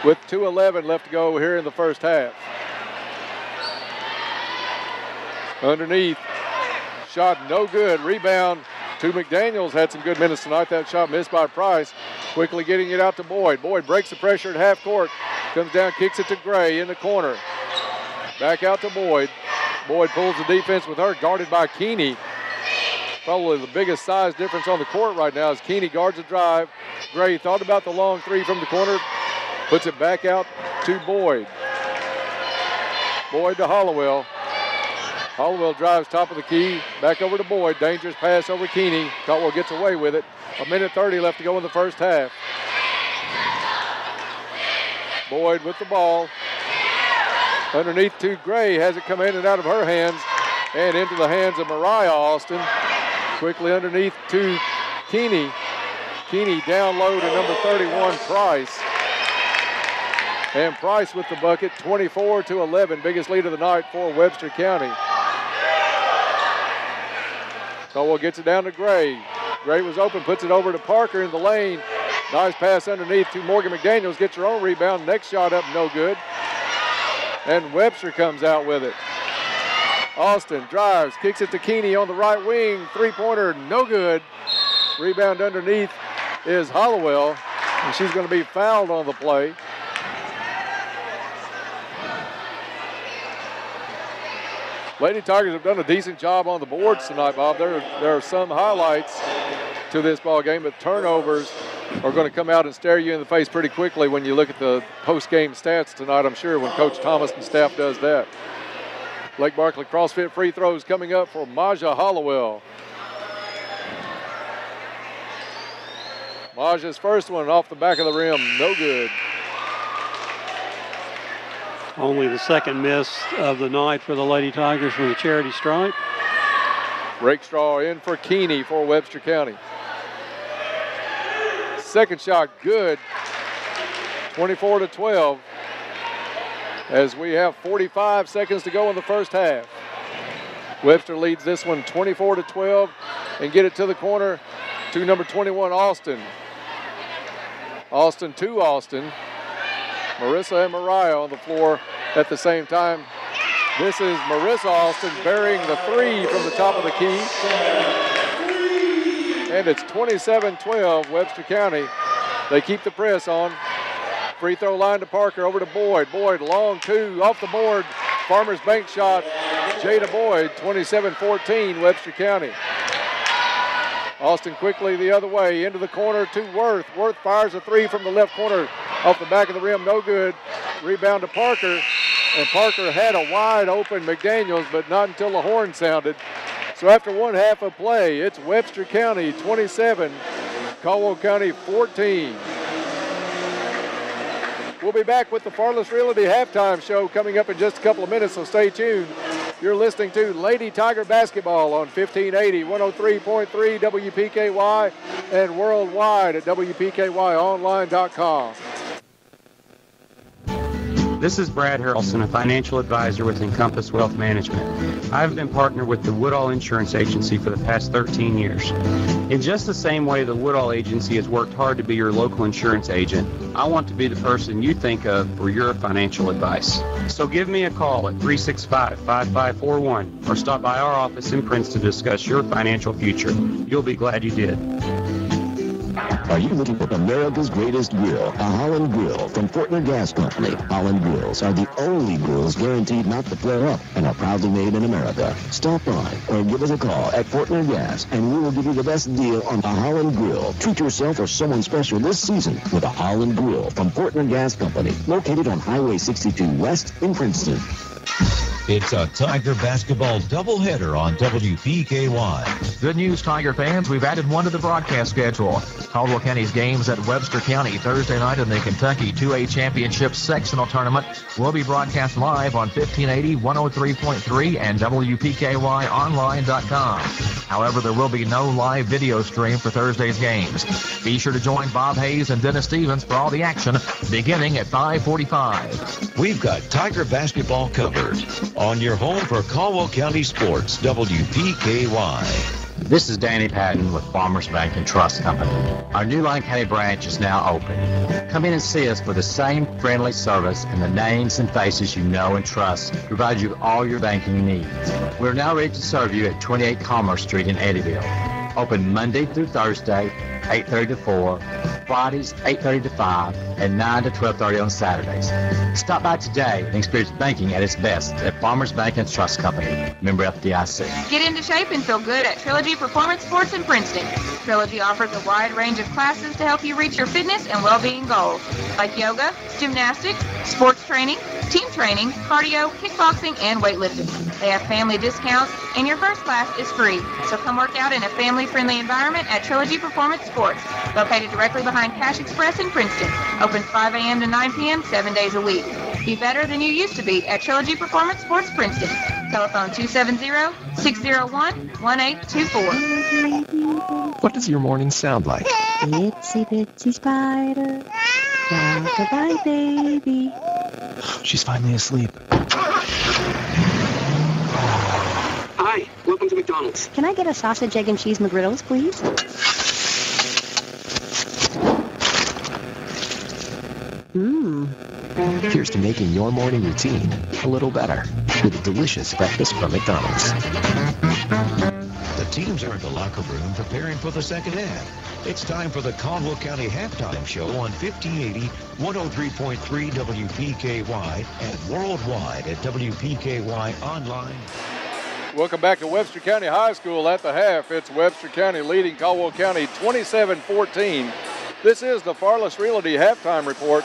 with 2:11 left to go here in the first half. Underneath, shot no good. Rebound to McDaniels. Had some good minutes tonight. That shot missed by Price. Quickly getting it out to Boyd. Boyd breaks the pressure at half court. Comes down, kicks it to Gray in the corner. Back out to Boyd. Boyd pulls the defense with her, guarded by Keeney. Probably the biggest size difference on the court right now is Keeney guards the drive. Gray thought about the long three from the corner. Puts it back out to Boyd. Boyd to Hollowell. Hollowell drives top of the key, back over to Boyd. Dangerous pass over Keeney. Caldwell gets away with it. 1:30 left to go in the first half. Boyd with the ball. Underneath to Gray, has it come in and out of her hands and into the hands of Mariah Austin. Quickly underneath to Keeney. Keeney down low to number 31, Price. And Price with the bucket, 24-11, biggest lead of the night for Webster County. Caldwell gets it down to Gray. Gray was open, puts it over to Parker in the lane. Nice pass underneath to Morgan McDaniels, gets her own rebound. Next shot up, no good. And Webster comes out with it. Austin drives, kicks it to Keeney on the right wing. Three-pointer, no good. Rebound underneath is Hollowell, and she's going to be fouled on the play. Lady Tigers have done a decent job on the boards tonight, Bob. There are some highlights to this ball game, but turnovers are going to come out and stare you in the face pretty quickly when you look at the post-game stats tonight, I'm sure, when Coach Thomas and staff does that. Lake Barkley CrossFit free throws coming up for Maja Hollowell. Maja's first one off the back of the rim, no good. Only the second miss of the night for the Lady Tigers from the charity stripe. Rakestraw in for Keeney for Webster County. Second shot, good. 24-12. As we have 45 seconds to go in the first half. Webster leads this one 24-12 and get it to the corner to number 21, Austin. Austin to Austin. Marissa and Mariah on the floor at the same time. This is Marissa Austin burying the three from the top of the key. And it's 27-12, Webster County. They keep the press on. Free throw line to Parker, over to Boyd. Boyd, long two, off the board. Farmers Bank shot, Jada Boyd, 27-14, Webster County. Austin quickly the other way, into the corner to Worth. Worth fires a three from the left corner, off the back of the rim, no good. Rebound to Parker, and Parker had a wide open McDaniels, but not until the horn sounded. So after one half of play, it's Webster County 27, Caldwell County 14. We'll be back with the Farless Realty halftime show coming up in just a couple of minutes, so stay tuned. You're listening to Lady Tiger Basketball on 1580, 103.3 WPKY, and worldwide at WPKYonline.com. This is Brad Harrelson, a financial advisor with Encompass Wealth Management. I've been partnered with the Woodall Insurance Agency for the past 13 years. In just the same way the Woodall Agency has worked hard to be your local insurance agent, I want to be the person you think of for your financial advice. So give me a call at 365-5541 or stop by our office in Princeton to discuss your financial future. You'll be glad you did. Are you looking for America's greatest grill, a Holland Grill from Fortner Gas Company? Holland Grills are the only grills guaranteed not to flare up and are proudly made in America. Stop by or give us a call at Fortner Gas and we will give you the best deal on a Holland Grill. Treat yourself or someone special this season with a Holland Grill from Fortner Gas Company, located on Highway 62 West in Princeton. It's a Tiger basketball doubleheader on WPKY. Good news, Tiger fans. We've added one to the broadcast schedule. Caldwell County's games at Webster County Thursday night in the Kentucky 2A Championship sectional tournament will be broadcast live on 1580, 103.3, and WPKYonline.com. However, there will be no live video stream for Thursday's games. Be sure to join Bob Hayes and Dennis Stevens for all the action beginning at 5:45. We've got Tiger basketball covered on your home for Caldwell County Sports, WPKY. This is Danny Patton with Farmers Bank and Trust Company. Our new Lyon County branch is now open. Come in and see us for the same friendly service and the names and faces you know and trust to provide you with all your banking needs. We're now ready to serve you at 28 Commerce Street in Eddyville. Open Monday through Thursday, 8:30 to 4, Fridays 8:30 to 5, and 9 to 12:30 on Saturdays. Stop by today and experience banking at its best at Farmers Bank and Trust Company, member FDIC. Get into shape and feel good at Trilogy Performance Sports in Princeton. Trilogy offers a wide range of classes to help you reach your fitness and well-being goals, like yoga, gymnastics, sports training, team training, cardio, kickboxing, and weightlifting. They have family discounts, and your first class is free. So come work out in a family-friendly environment at Trilogy Performance Sports, located directly behind Cash Express in Princeton. Open 5 a.m. to 9 p.m. 7 days a week. Be better than you used to be at Trilogy Performance Sports Princeton. Telephone 270-601-1824. What does your morning sound like? Itsy bitsy spider, rock-a-bye baby. She's finally asleep. Hi, welcome to McDonald's. Can I get a sausage, egg, and cheese McGriddles, please? Here's to making your morning routine a little better with a delicious breakfast from McDonald's. The teams are in the locker room preparing for the second half. It's time for the Caldwell County Halftime Show on 1580, 103.3 WPKY, and worldwide at WPKY Online. Welcome back to Webster County High School at the half. It's Webster County leading Caldwell County 27-14. This is the Farless Realty Halftime Report.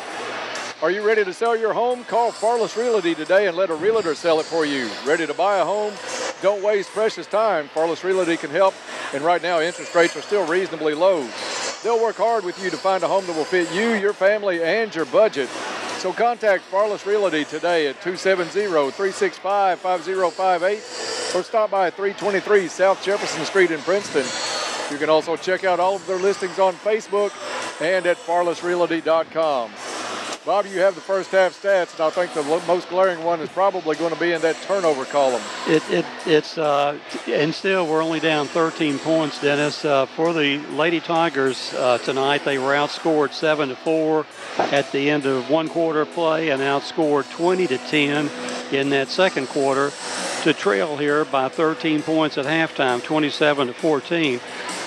Are you ready to sell your home? Call Farless Realty today and let a realtor sell it for you. Ready to buy a home? Don't waste precious time. Farless Realty can help, and right now interest rates are still reasonably low. They'll work hard with you to find a home that will fit you, your family, and your budget. So contact Farless Realty today at 270-365-5058 or stop by at 323 South Jefferson Street in Princeton. You can also check out all of their listings on Facebook and at farlessrealty.com. Bob, you have the first half stats, and I think the most glaring one is probably going to be in that turnover column. And still we're only down 13 points, Dennis. For the Lady Tigers tonight, they were outscored 7-4 at the end of one quarter of play and outscored 20-10 in that second quarter to trail here by 13 points at halftime, 27-14.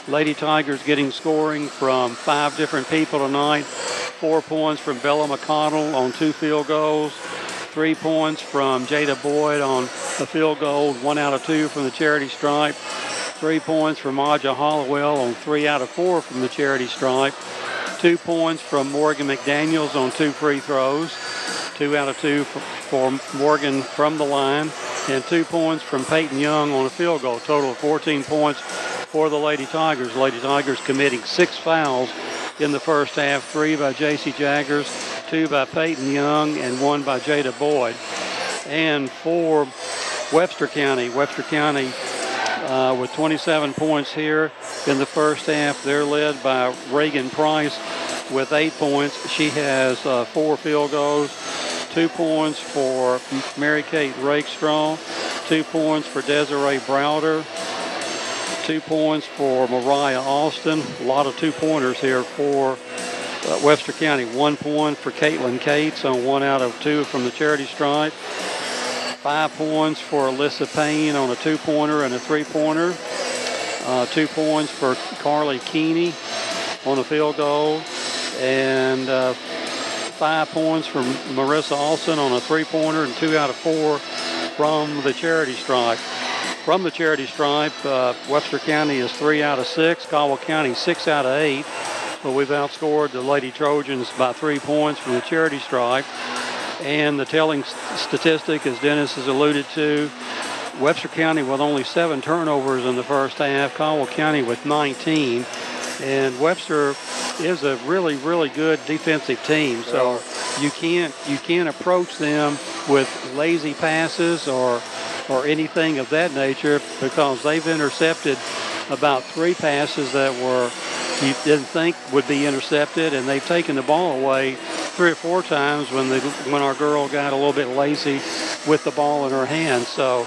Lady Tigers getting scoring from 5 different people tonight. 4 points from Bella McConnell on 2 field goals. 3 points from Jada Boyd on a field goal, 1 out of 2 from the charity stripe. 3 points from Aja Hollowell on 3 out of 4 from the charity stripe. 2 points from Morgan McDaniels on 2 free throws. 2 out of 2 for Morgan from the line. And 2 points from Peyton Young on a field goal. Total of 14 points for the Lady Tigers. Lady Tigers committing 6 fouls in the first half, 3 by J.C. Jaggers, 2 by Peyton Young, and 1 by Jada Boyd. And for Webster County with 27 points here in the first half. They're led by Reagan Price with 8 points. She has 4 field goals, 2 points for Mary Kate Rakestraw, 2 points for Desiree Browder, 2 points for Mariah Austin. A lot of 2-pointers here for Webster County. 1 point for Caitlin Cates on 1 out of 2 from the charity stripe. 5 points for Alyssa Payne on a 2-pointer and a 3-pointer. 2 points for Carly Keeney. on a field goal, and 5 points from Marissa Olson on a three-pointer, and 2 out of 4 from the charity stripe. From the charity stripe, Webster County is 3 out of 6, Caldwell County 6 out of 8. But we've outscored the Lady Trojans by 3 points from the charity stripe. And the telling statistic, as Dennis has alluded to, Webster County with only 7 turnovers in the first half, Caldwell County with 19. And Webster is a really, really good defensive team. So you can't approach them with lazy passes or anything of that nature, because they've intercepted about 3 passes that you didn't think would be intercepted, and they've taken the ball away 3 or 4 times when our girl got a little bit lazy with the ball in her hand. So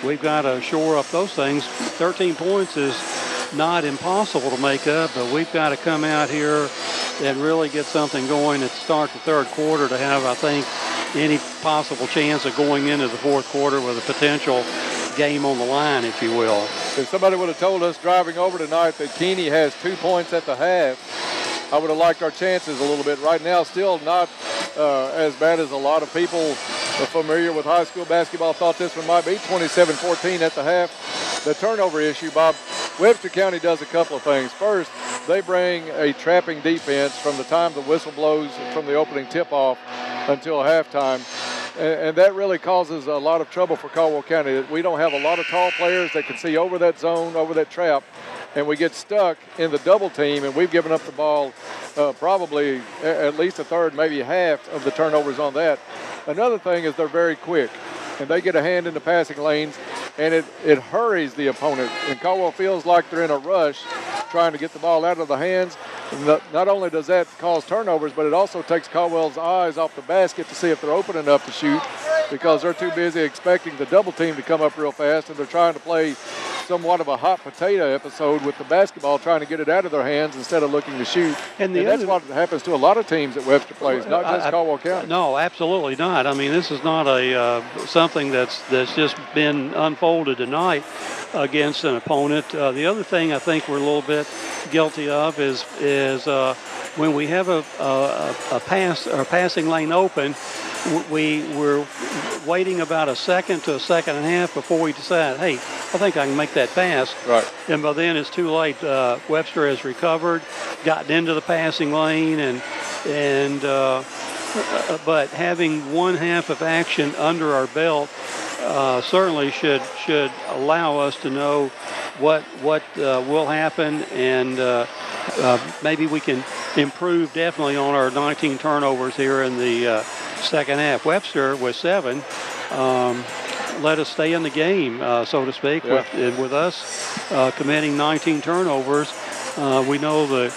we've got to shore up those things. 13 points is not impossible to make up, but we've got to come out here and really get something going at the start of the third quarter to have, I think, any possible chance of going into the fourth quarter with a potential game on the line, if you will. If somebody would have told us driving over tonight that Keeney has 2 points at the half, I would have liked our chances a little bit. Right now, still not as bad as a lot of people are familiar with high school basketball thought this one might be. 27-14 at the half. The turnover issue, Bob, Webster County does a couple of things. First, they bring a trapping defense from the time the whistle blows from the opening tip-off until halftime. And that really causes a lot of trouble for Caldwell County. We don't have a lot of tall players that can see over that zone, over that trap, and we get stuck in the double team, and we've given up the ball probably at least a third, maybe half of the turnovers on that. Another thing is they're very quick, and they get a hand in the passing lanes, and it hurries the opponent. And Caldwell feels like they're in a rush trying to get the ball out of the hands. Not only does that cause turnovers, but it also takes Caldwell's eyes off the basket to see if they're open enough to shoot, because they're too busy expecting the double team to come up real fast, and they're trying to play somewhat of a hot potato episode with the basketball, trying to get it out of their hands instead of looking to shoot. And that's what happens to a lot of teams that Webster plays, not just Caldwell County. No, absolutely not. I mean, this is not something that's just been unfolded tonight against an opponent. The other thing I think we're a little bit guilty of is when we have a passing lane open, we're waiting about a second to a second and a half before we decide, hey, I think I can make that pass. Right. And by then it's too late. Webster has recovered, gotten into the passing lane, but having one half of action under our belt certainly should allow us to know what will happen, and maybe we can improve definitely on our 19 turnovers here in the second half. Webster with 7 let us stay in the game, so to speak. Yeah. With us committing 19 turnovers, we know the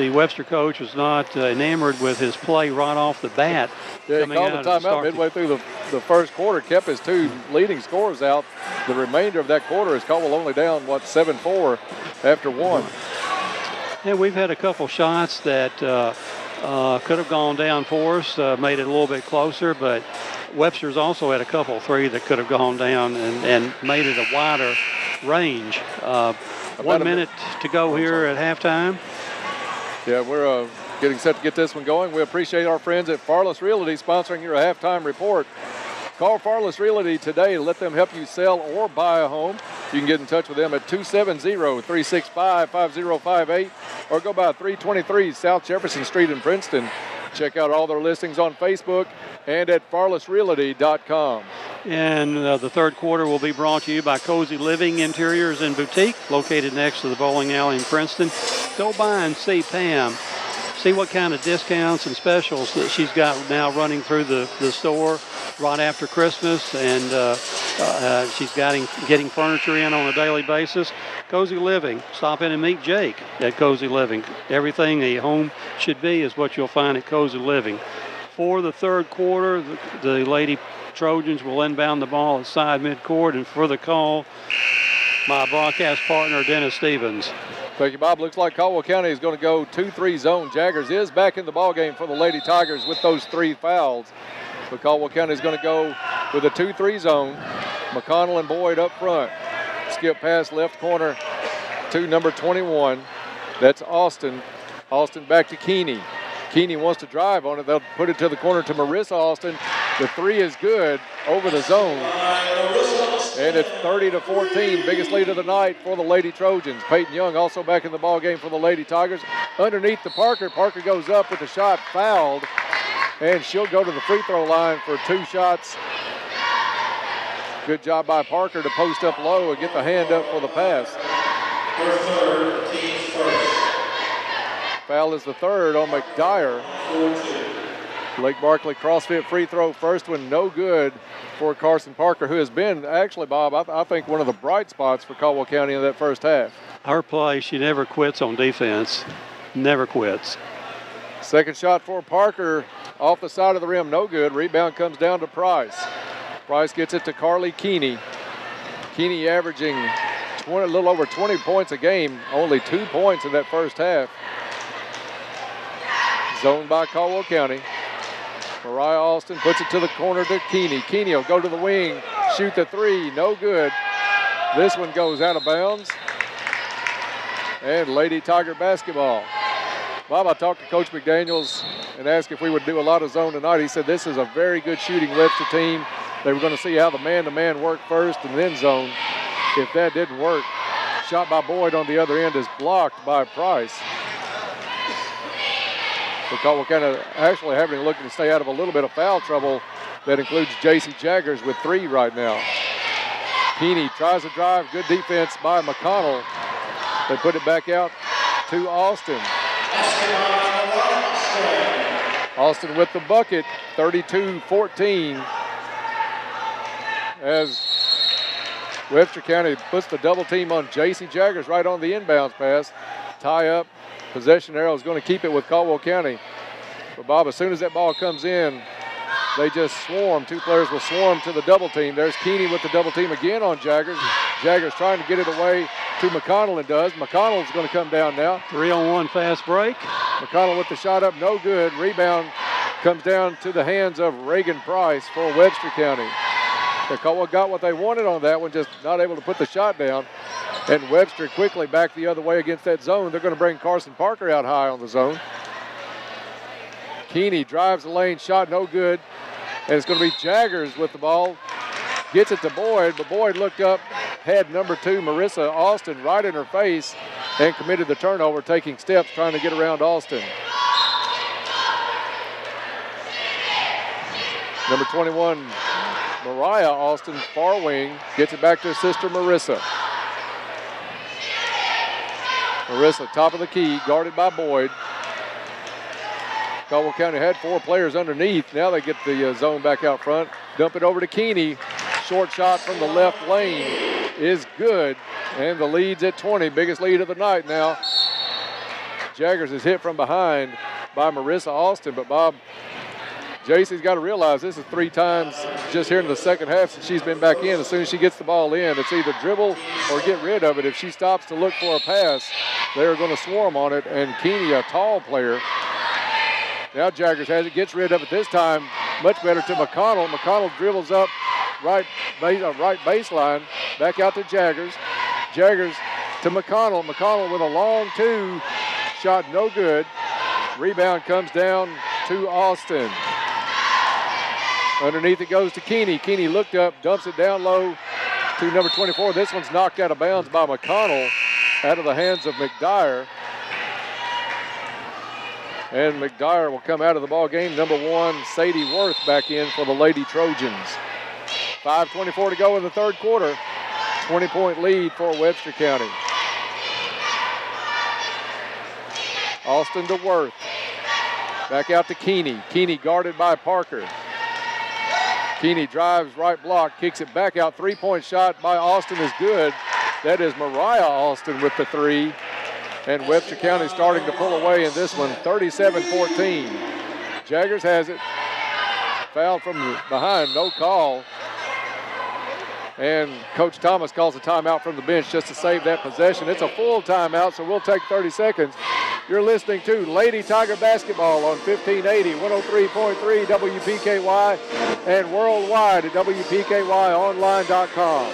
Webster coach was not enamored with his play right off the bat. Yeah, he called the timeout midway through the first quarter, kept his 2 leading scorers out. The remainder of that quarter is Caldwell only down, 7-4 after 1. Yeah, we've had a couple shots that could have gone down for us, made it a little bit closer, but Webster's also had a couple 3 that could have gone down and made it a wider range. 1 minute to go here at halftime. Yeah, we're getting set to get this one going. We appreciate our friends at Farless Realty sponsoring your halftime report. Call Farless Realty today to let them help you sell or buy a home. You can get in touch with them at 270-365-5058 or go by 323 South Jefferson Street in Princeton. Check out all their listings on Facebook and at farlessrealty.com. And the third quarter will be brought to you by Cozy Living Interiors and Boutique, located next to the bowling alley in Princeton. Go by and see Pam. See what kind of discounts and specials that she's got now running through the store right after Christmas, and she's getting furniture in on a daily basis. Cozy Living. Stop in and meet Jake at Cozy Living. Everything a home should be is what you'll find at Cozy Living. For the third quarter, the Lady Trojans will inbound the ball at side midcourt, and for the call, my broadcast partner, Dennis Stevens. Thank you, Bob. Looks like Caldwell County is going to go 2-3 zone. Jaggers is back in the ballgame for the Lady Tigers with those 3 fouls. But Caldwell County is going to go with a 2-3 zone. McConnell and Boyd up front. Skip pass left corner to number 21. That's Austin. Austin back to Keeney. Keeney wants to drive on it. They'll put it to the corner to Marissa Austin. The three is good over the zone. And it's 30-14, biggest lead of the night for the Lady Trojans. Peyton Young also back in the ball game for the Lady Tigers. Underneath to Parker. Parker goes up with the shot fouled. And she'll go to the free throw line for 2 shots. Good job by Parker to post up low and get the hand up for the pass. Foul is the third on McDyer. Lake Barkley CrossFit free throw, first one no good for Carson Parker, who has been actually, Bob, I think one of the bright spots for Caldwell County in that first half. Her play, she never quits on defense. Never quits. Second shot for Parker off the side of the rim, no good. Rebound comes down to Price. Price gets it to Carly Keeney. Keeney averaging a little over 20 points a game, only 2 points in that first half. Zoned by Caldwell County. Mariah Austin puts it to the corner to Keeney. Keeney will go to the wing, shoot the three, no good. This one goes out of bounds. And Lady Tiger basketball. Bob, I talked to Coach McDaniels and asked if we would do a lot of zone tonight. He said this is a very good shooting Webster team. They were going to see how the man-to-man worked first and then zone. If that didn't work, shot by Boyd on the other end is blocked by Price. So we're kind of actually having to look to stay out of a little bit of foul trouble. That includes J.C. Jaggers with 3 right now. Keeney tries to drive. Good defense by McConnell. They put it back out to Austin. Austin with the bucket, 32-14. As Webster County puts the double team on J.C. Jaggers right on the inbounds pass. Tie up. Possession arrow is going to keep it with Caldwell County. But Bob, as soon as that ball comes in, they just swarm. 2 players will swarm to the double team. There's Keeney with the double team again on Jaggers. Jaggers trying to get it away to McConnell and does. McConnell's going to come down now. 3-on-1 fast break. McConnell with the shot up, no good. Rebound comes down to the hands of Reagan Price for Webster County. Caldwell got what they wanted on that one, just not able to put the shot down. And Webster quickly back the other way against that zone. They're going to bring Carson Parker out high on the zone. Keeney drives the lane, shot no good. And it's going to be Jaggers with the ball. Gets it to Boyd, but Boyd looked up, had number 2, Marissa Austin, right in her face and committed the turnover, taking steps trying to get around Austin. Number 21, Mariah Austin, far wing, gets it back to her sister Marissa. Marissa, top of the key, guarded by Boyd. Caldwell County had 4 players underneath. Now they get the zone back out front. Dump it over to Keeney. Short shot from the left lane is good. And the lead's at 20. Biggest lead of the night now. Jaggers is hit from behind by Marissa Austin. But Bob, JC's got to realize this is 3 times just here in the second half since she's been back in. As soon as she gets the ball in, it's either dribble or get rid of it. If she stops to look for a pass, they're going to swarm on it. And Keeney, a tall player. Now Jaggers has it, gets rid of it this time. Much better to McConnell. McConnell dribbles up right baseline. Back out to Jaggers. Jaggers to McConnell. McConnell with a long 2. Shot no good. Rebound comes down to Austin. Underneath it goes to Keeney. Keeney looked up, dumps it down low to number 24. This one's knocked out of bounds by McConnell out of the hands of McDyer. And McDyer will come out of the ball game. Number 1, Sadie Worth back in for the Lady Trojans. 5:24 to go in the third quarter. 20-point lead for Webster County. Austin to Worth. Back out to Keeney. Keeney guarded by Parker. Keeney drives right block, kicks it back out. 3-point shot by Austin is good. That is Mariah Austin with the 3. And Webster County starting to pull away in this one, 37-14. Jaggers has it. Foul from behind, no call. And Coach Thomas calls a timeout from the bench just to save that possession. It's a full timeout, so we'll take 30 seconds. You're listening to Lady Tiger Basketball on 1580, 103.3 WPKY, and worldwide at WPKYonline.com.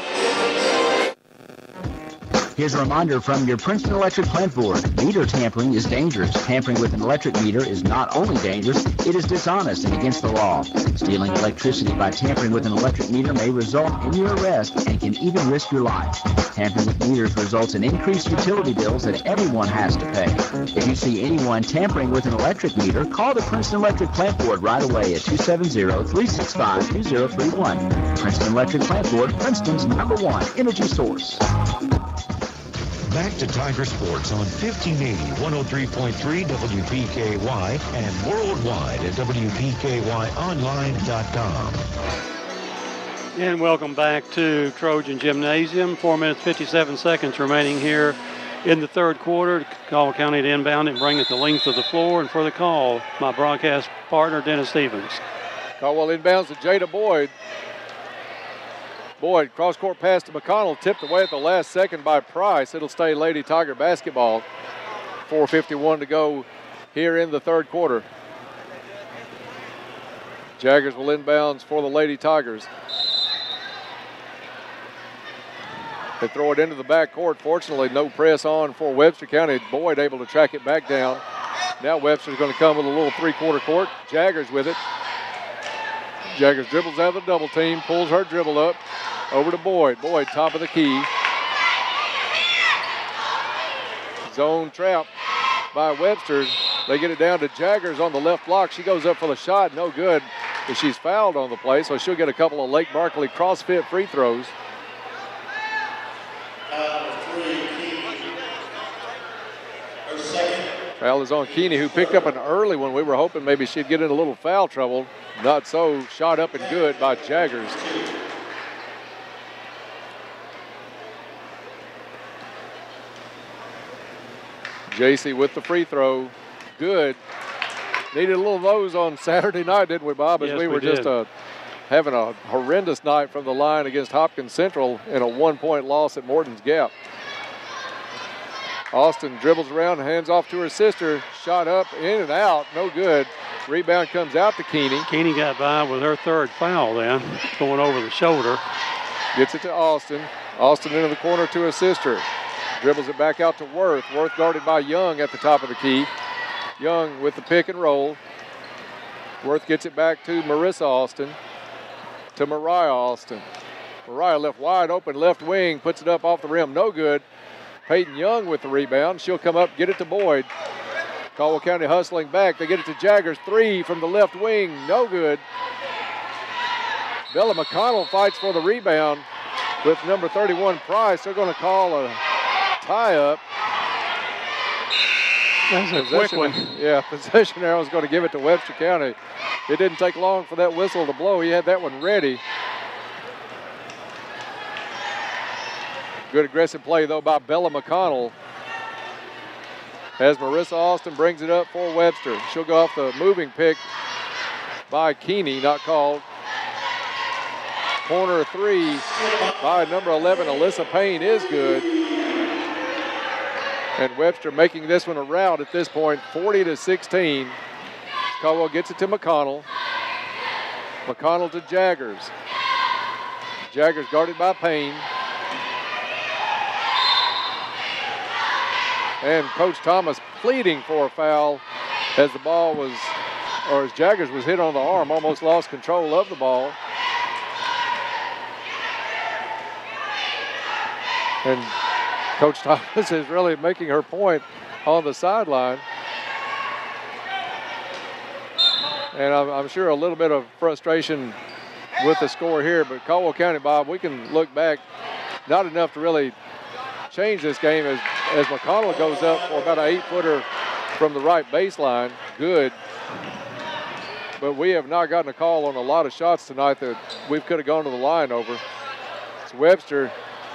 Here's a reminder from your Princeton Electric Plant Board. Meter tampering is dangerous. Tampering with an electric meter is not only dangerous, it is dishonest and against the law. Stealing electricity by tampering with an electric meter may result in your arrest and can even risk your life. Tampering with meters results in increased utility bills that everyone has to pay. If you see anyone tampering with an electric meter, call the Princeton Electric Plant Board right away at 270-365-2031. Princeton Electric Plant Board, Princeton's #1 energy source. Back to Tiger Sports on 1580, 103.3 WPKY and worldwide at WPKYonline.com. And welcome back to Trojan Gymnasium. 4 minutes, 57 seconds remaining here in the third quarter. Caldwell County to inbound and bring it the length of the floor. And for the call, my broadcast partner, Dennis Stevens. Caldwell inbounds to Jada Boyd. Boyd, cross-court pass to McConnell, tipped away at the last second by Price. It'll stay Lady Tiger basketball. 4:51 to go here in the third quarter. Jaggers will inbounds for the Lady Tigers. They throw it into the backcourt. Fortunately, no press on for Webster County. Boyd able to track it back down. Now Webster's going to come with a little three-quarter court. Jaggers with it. Jaggers dribbles out of the double team, pulls her dribble up. Over to Boyd. Boyd, top of the key. Zone trap by Webster. They get it down to Jaggers on the left block. She goes up for the shot. No good. But she's fouled on the play, so she'll get a couple of Lake Barkley CrossFit free throws. Foul is on Keeney, who picked up an early one. We were hoping maybe she'd get in a little foul trouble. Not so. Shot up and good by Jaggers. JC with the free throw. Good. Needed a little of those on Saturday night, didn't we, Bob? As yes, we were just having a horrendous night from the line against Hopkins Central in a 1-point loss at Morton's Gap. Austin dribbles around, hands off to her sister. Shot up, in and out, no good. Rebound comes out to Keeney. Keeney got by with her third foul then, going over the shoulder. Gets it to Austin. Austin into the corner to her sister. Dribbles it back out to Worth. Worth guarded by Young at the top of the key. Young with the pick and roll. Worth gets it back to Marissa Austin. To Mariah Austin. Mariah left wide open, left wing, puts it up off the rim, no good. Peyton Young with the rebound. She'll come up, get it to Boyd. Caldwell County hustling back. They get it to Jaggers. Three from the left wing, no good. Bella McConnell fights for the rebound with number 31 Price. They're going to call a tie-up. That's a quick one. Yeah, possession arrow is going to give it to Webster County. It didn't take long for that whistle to blow. He had that one ready. Good aggressive play, though, by Bella McConnell. As Marissa Austin brings it up for Webster. She'll go off the moving pick by Keeney, not called. Corner three by number 11, Alyssa Payne, is good. And Webster making this one a rout at this point, 40-16. Caldwell gets it to McConnell. McConnell to Jaggers. Jaggers guarded by Payne. And Coach Thomas pleading for a foul as the ball was, or as Jaggers was hit on the arm, almost lost control of the ball. And Coach Thomas is really making her point on the sideline. And I'm sure a little bit of frustration with the score here, but Caldwell County, Bob, we can look back, not enough to really change this game as McConnell goes up for about an 8-footer from the right baseline. Good. But we have not gotten a call on a lot of shots tonight that we could have gone to the line over. It's Webster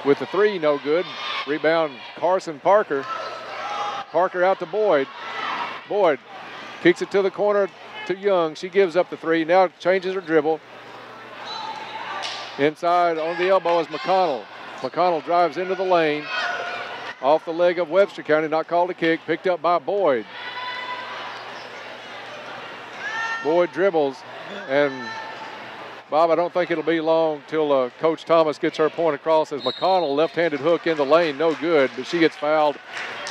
with the three, no good. Rebound, Carson Parker. Parker out to Boyd. Boyd kicks it to the corner to Young. She gives up the three. Now changes her dribble. Inside on the elbow is McConnell. McConnell drives into the lane. Off the leg of Webster County, not called a kick. Picked up by Boyd. Boyd dribbles, and Bob, I don't think it'll be long till Coach Thomas gets her point across as McConnell left-handed hook in the lane, no good, but she gets fouled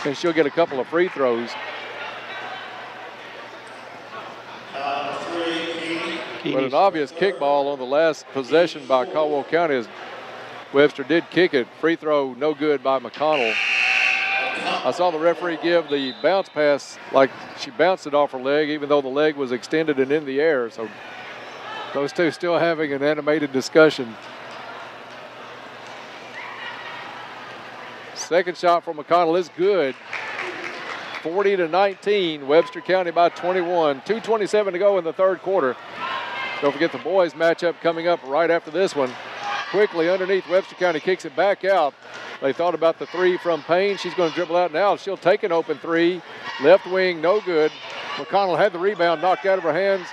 and she'll get a couple of free throws. But an obvious kickball on the last possession by Caldwell County as Webster did kick it. Free throw, no good by McConnell. I saw the referee give the bounce pass like she bounced it off her leg, even though the leg was extended and in the air. So those two still having an animated discussion. Second shot from McConnell is good. 40-19, Webster County by 21. 2:27 to go in the third quarter. Don't forget the boys matchup coming up right after this one. Quickly underneath, Webster County kicks it back out. They thought about the three from Payne. She's going to dribble out now. She'll take an open three. Left wing, no good. McConnell had the rebound knocked out of her hands.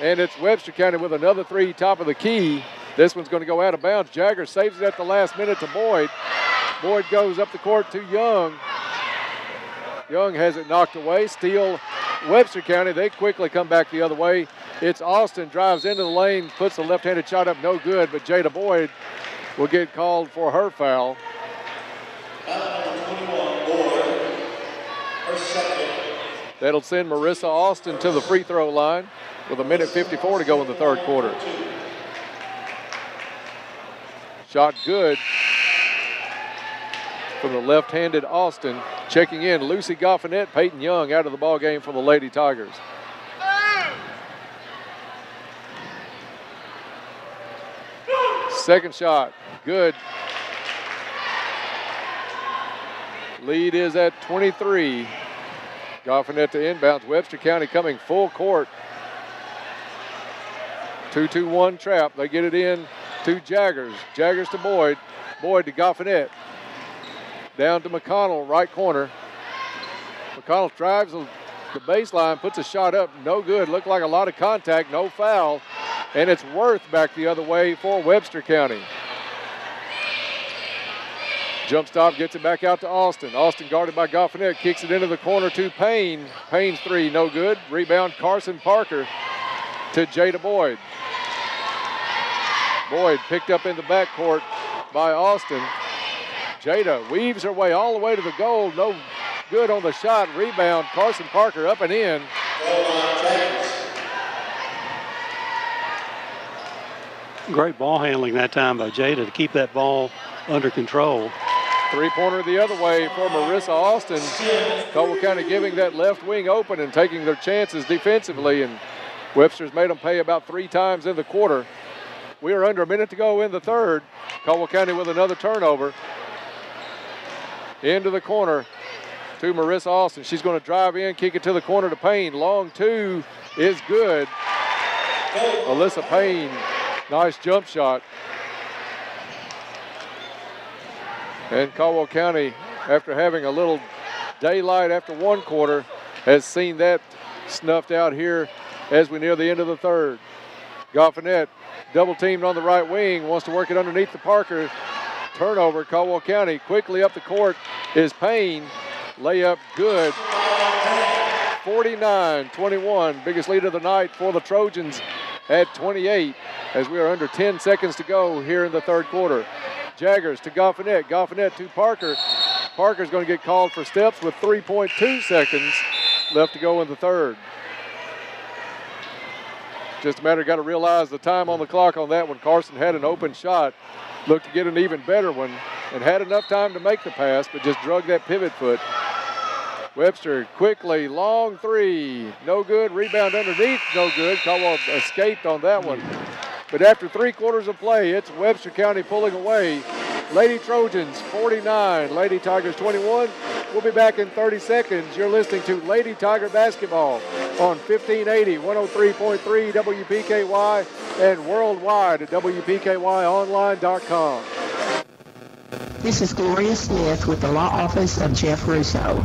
And it's Webster County with another three, top of the key. This one's going to go out of bounds. Jagger saves it at the last minute to Boyd. Boyd goes up the court to Young. Young has it knocked away. Steal Webster County. They quickly come back the other way. It's Austin, drives into the lane, puts the left-handed shot up, no good, but Jada Boyd will get called for her foul. That'll send Marissa Austin to the free throw line with 1:54 to go in the third quarter. Shot good from the left-handed Austin. Checking in, Lucy Goffinette, Peyton Young out of the ball game for the Lady Tigers. Second shot, good. Lead is at 23. Goffinette to inbounds. Webster County coming full court. 2-2-1 trap. They get it in to Jaggers. Jaggers to Boyd. Boyd to Goffinette. Down to McConnell, right corner. McConnell drives the baseline, puts a shot up, no good. Looked like a lot of contact, no foul. And it's Worth back the other way for Webster County. Jump stop, gets it back out to Austin. Austin guarded by Goffinette, kicks it into the corner to Payne. Payne's three, no good. Rebound, Carson Parker to Jada Boyd. Boyd picked up in the backcourt by Austin. Jada weaves her way all the way to the goal. No good on the shot. Rebound, Carson Parker up and in. Great ball handling that time by Jada to keep that ball under control. Three-pointer the other way for Marissa Austin. Caldwell County giving that left wing open and taking their chances defensively, and Webster's made them pay about 3 times in the quarter. We are under a minute to go in the third. Caldwell County with another turnover. Into the corner to Marissa Austin. She's going to drive in, kick it to the corner to Payne. Long two is good. Alyssa Payne, nice jump shot. And Caldwell County, after having a little daylight after one quarter, has seen that snuffed out here as we near the end of the third. Goffinette double teamed on the right wing, wants to work it underneath the Parker. Turnover, Caldwell County. Quickly up the court is Payne. Layup good. 49-21, biggest lead of the night for the Trojans at 28 as we are under 10 seconds to go here in the third quarter. Jaggers to Goffinette. Goffinette to Parker. Parker's going to get called for steps with 3.2 seconds left to go in the third. Just a matter, got to realize the time on the clock on that one. Carson had an open shot, looked to get an even better one, and had enough time to make the pass, but just drug that pivot foot. Webster quickly, long three, no good. Rebound underneath, no good. Caldwell escaped on that one. But after 3 quarters of play, it's Webster County pulling away. Lady Trojans 49, Lady Tigers 21. We'll be back in 30 seconds. You're listening to Lady Tiger Basketball on 1580, 103.3 WPKY, and worldwide at WPKYonline.com. This is Gloria Smith with the Law Office of Jeff Russo.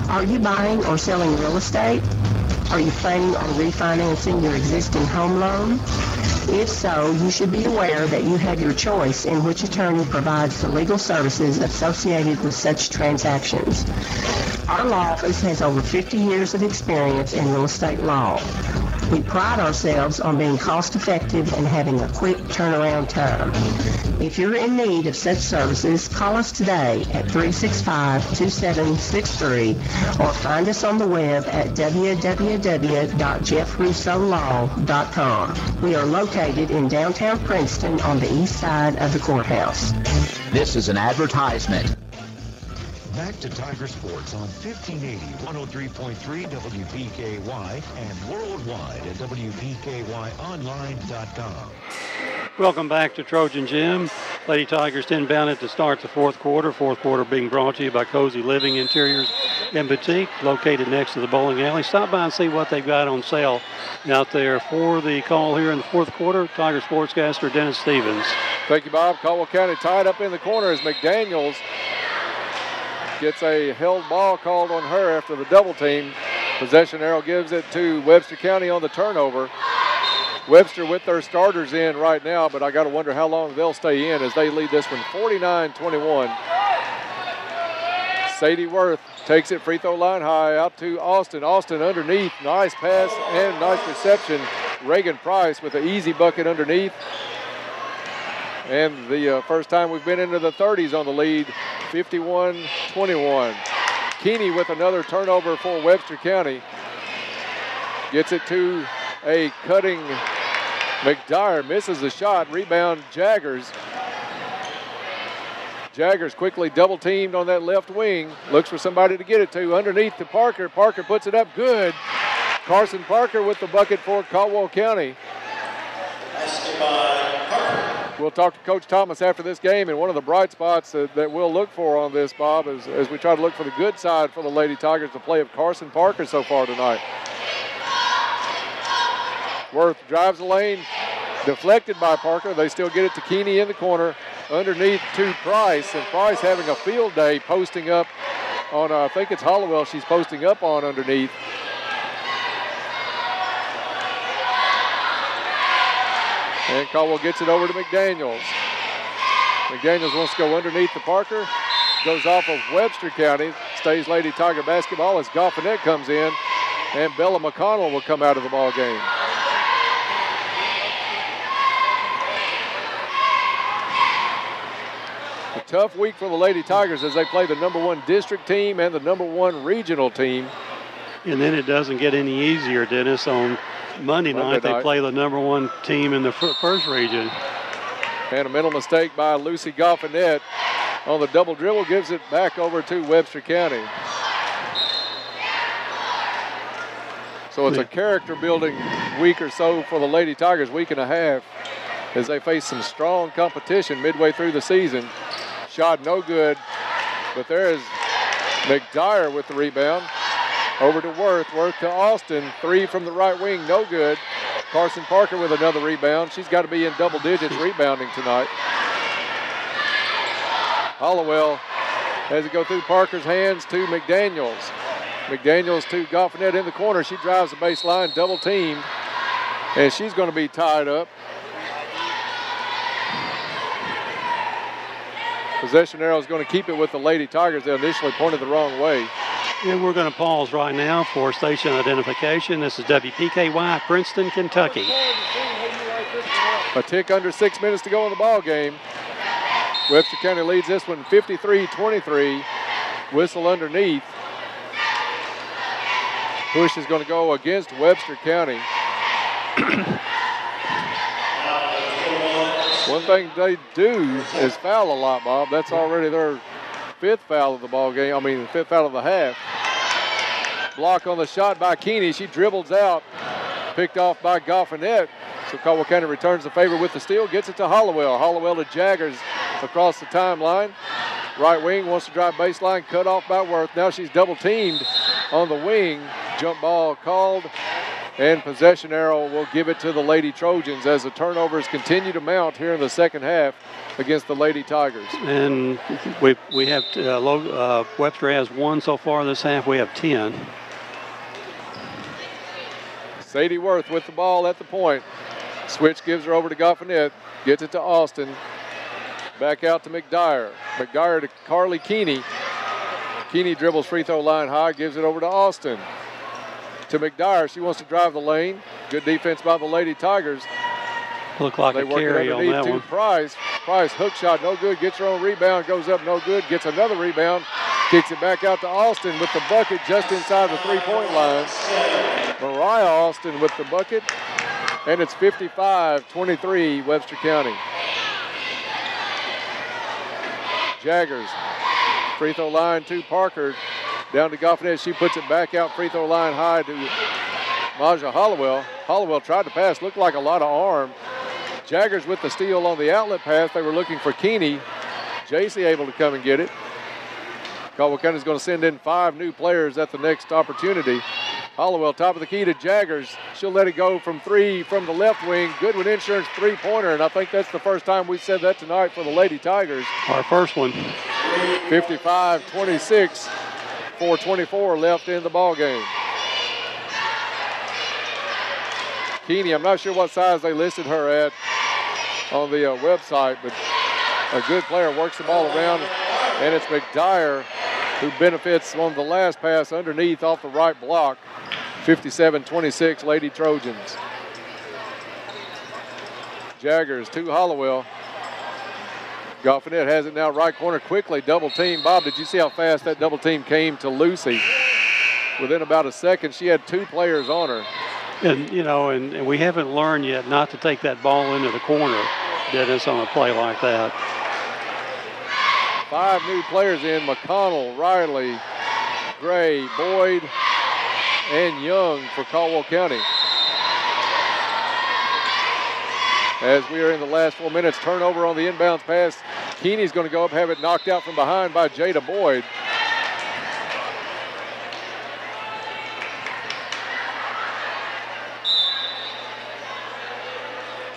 Are you buying or selling real estate? Are you planning on refinancing your existing home loan? If so, you should be aware that you have your choice in which attorney provides the legal services associated with such transactions. Our law office has over 50 years of experience in real estate law. We pride ourselves on being cost-effective and having a quick turnaround time. If you're in need of such services, call us today at 365-2763 or find us on the web at www.jeffrussolaw.com. We are located in downtown Princeton on the east side of the courthouse. This is an advertisement. Back to Tiger Sports on 1580, 103.3 WPKY and worldwide at WPKYonline.com. Welcome back to Trojan Gym. Lady Tigers inbounded to start the fourth quarter. Fourth quarter being brought to you by Cozy Living Interiors and Boutique, located next to the bowling alley. Stop by and see what they've got on sale out there. For the call here in the fourth quarter, Tiger Sportscaster Dennis Stevens. Thank you, Bob. Caldwell County tied up in the corner as McDaniels gets a held ball called on her after the double team. Possession arrow gives it to Webster County on the turnover. Webster with their starters in right now, but I got to wonder how long they'll stay in as they lead this one 49-21. Sadie Worth takes it free throw line high out to Austin. Austin underneath. Nice pass and nice reception. Reagan Price with an easy bucket underneath. And the first time we've been into the 30s on the lead, 51-21. Keeney with another turnover for Webster County. Gets it to a cutting McDyer, misses the shot, rebound Jaggers. Jaggers quickly double teamed on that left wing, looks for somebody to get it to, underneath to Parker. Parker puts it up, good. Carson Parker with the bucket for Caldwell County. We'll talk to Coach Thomas after this game, and one of the bright spots that we'll look for on this, Bob, is as we try to look for the good side for the Lady Tigers, the play of Carson Parker so far tonight. Worth drives the lane, deflected by Parker. They still get it to Keeney in the corner, underneath to Price, and Price having a field day posting up on, I think it's Hollowell she's posting up on underneath. And Caldwell gets it over to McDaniels. McDaniels wants to go underneath the Parker. Goes off of Webster County. Stays Lady Tiger basketball as Goffinette comes in. And Bella McConnell will come out of the ball game. A tough week for the Lady Tigers as they play the #1 district team and the #1 regional team. And then it doesn't get any easier, Dennis. On Monday night, they play the #1 team in the first region. And a mental mistake by Lucy Goffinette on the double dribble gives it back over to Webster County. So it's a character building week or so for the Lady Tigers, week and a half, as they face some strong competition midway through the season. Shot no good, but there is McDyer with the rebound. Over to Worth. Worth to Austin. Three from the right wing, no good. Carson Parker with another rebound. She's got to be in double digits rebounding tonight. Hollowell has it go through Parker's hands to McDaniels. McDaniels to Goffinette in the corner. She drives the baseline, double teamed, and she's going to be tied up. Possession arrow is going to keep it with the Lady Tigers. They initially pointed the wrong way. And we're going to pause right now for station identification. This is WPKY, Princeton, Kentucky. A tick under 6 minutes to go in the ball game. Webster County leads this one 53-23. Whistle underneath. Push is going to go against Webster County. One thing they do is foul a lot, Bob. That's already their fifth foul of the ball game. I mean, fifth foul of the half. Block on the shot by Keeney. She dribbles out. Picked off by Goffinette. So Caldwell County returns the favor with the steal. Gets it to Hollowell. Hollowell to Jaggers across the timeline. Right wing wants to drive baseline. Cut off by Worth. Now she's double teamed on the wing. Jump ball called. And possession arrow will give it to the Lady Trojans as the turnovers continue to mount here in the second half against the Lady Tigers. And we have Webster has one so far this half. We have 10. Sadie Worth with the ball at the point. Switch gives her over to Goffinette. Gets it to Austin. Back out to McDyer. McDyer to Carly Keeney. Keeney dribbles free throw line high. Gives it over to Austin. To McDyer. She wants to drive the lane. Good defense by the Lady Tigers. Looked like they a carry on that one. Price. Price hook shot, no good. Gets her own rebound, goes up, no good. Gets another rebound. Kicks it back out to Austin with the bucket just inside the three-point line. Mariah Austin with the bucket. And it's 55-23 Webster County. Jaggers, free throw line to Parker. Down to Goffin. She puts it back out, free throw line high to Maja Hollowell. Hollowell tried to pass, looked like a lot of arm. Jaggers with the steal on the outlet pass. They were looking for Keeney. JC able to come and get it. Caldwell County is going to send in 5 new players at the next opportunity. Hollowell, top of the key to Jaggers. She'll let it go from 3 from the left wing. Goodwin Insurance three-pointer, and I think that's the first time we've said that tonight for the Lady Tigers. Our first one. 55-26, 4:24 left in the ball game. Keeney, I'm not sure what size they listed her at on the website, but a good player, works the ball around, and it's McDyer who benefits on the last pass underneath off the right block. 57-26 Lady Trojans. Jaggers to Hollowell. Goffinette has it now right corner quickly, double team. Bob, did you see how fast that double team came to Lucy? Within about a second, she had 2 players on her. And, you know, and we haven't learned yet not to take that ball into the corner, Dennis, on a play like that. 5 new players in: McConnell, Riley, Gray, Boyd, and Young for Caldwell County. As we are in the last 4 minutes, turnover on the inbounds pass. Keeney's going to go up, have it knocked out from behind by Jada Boyd.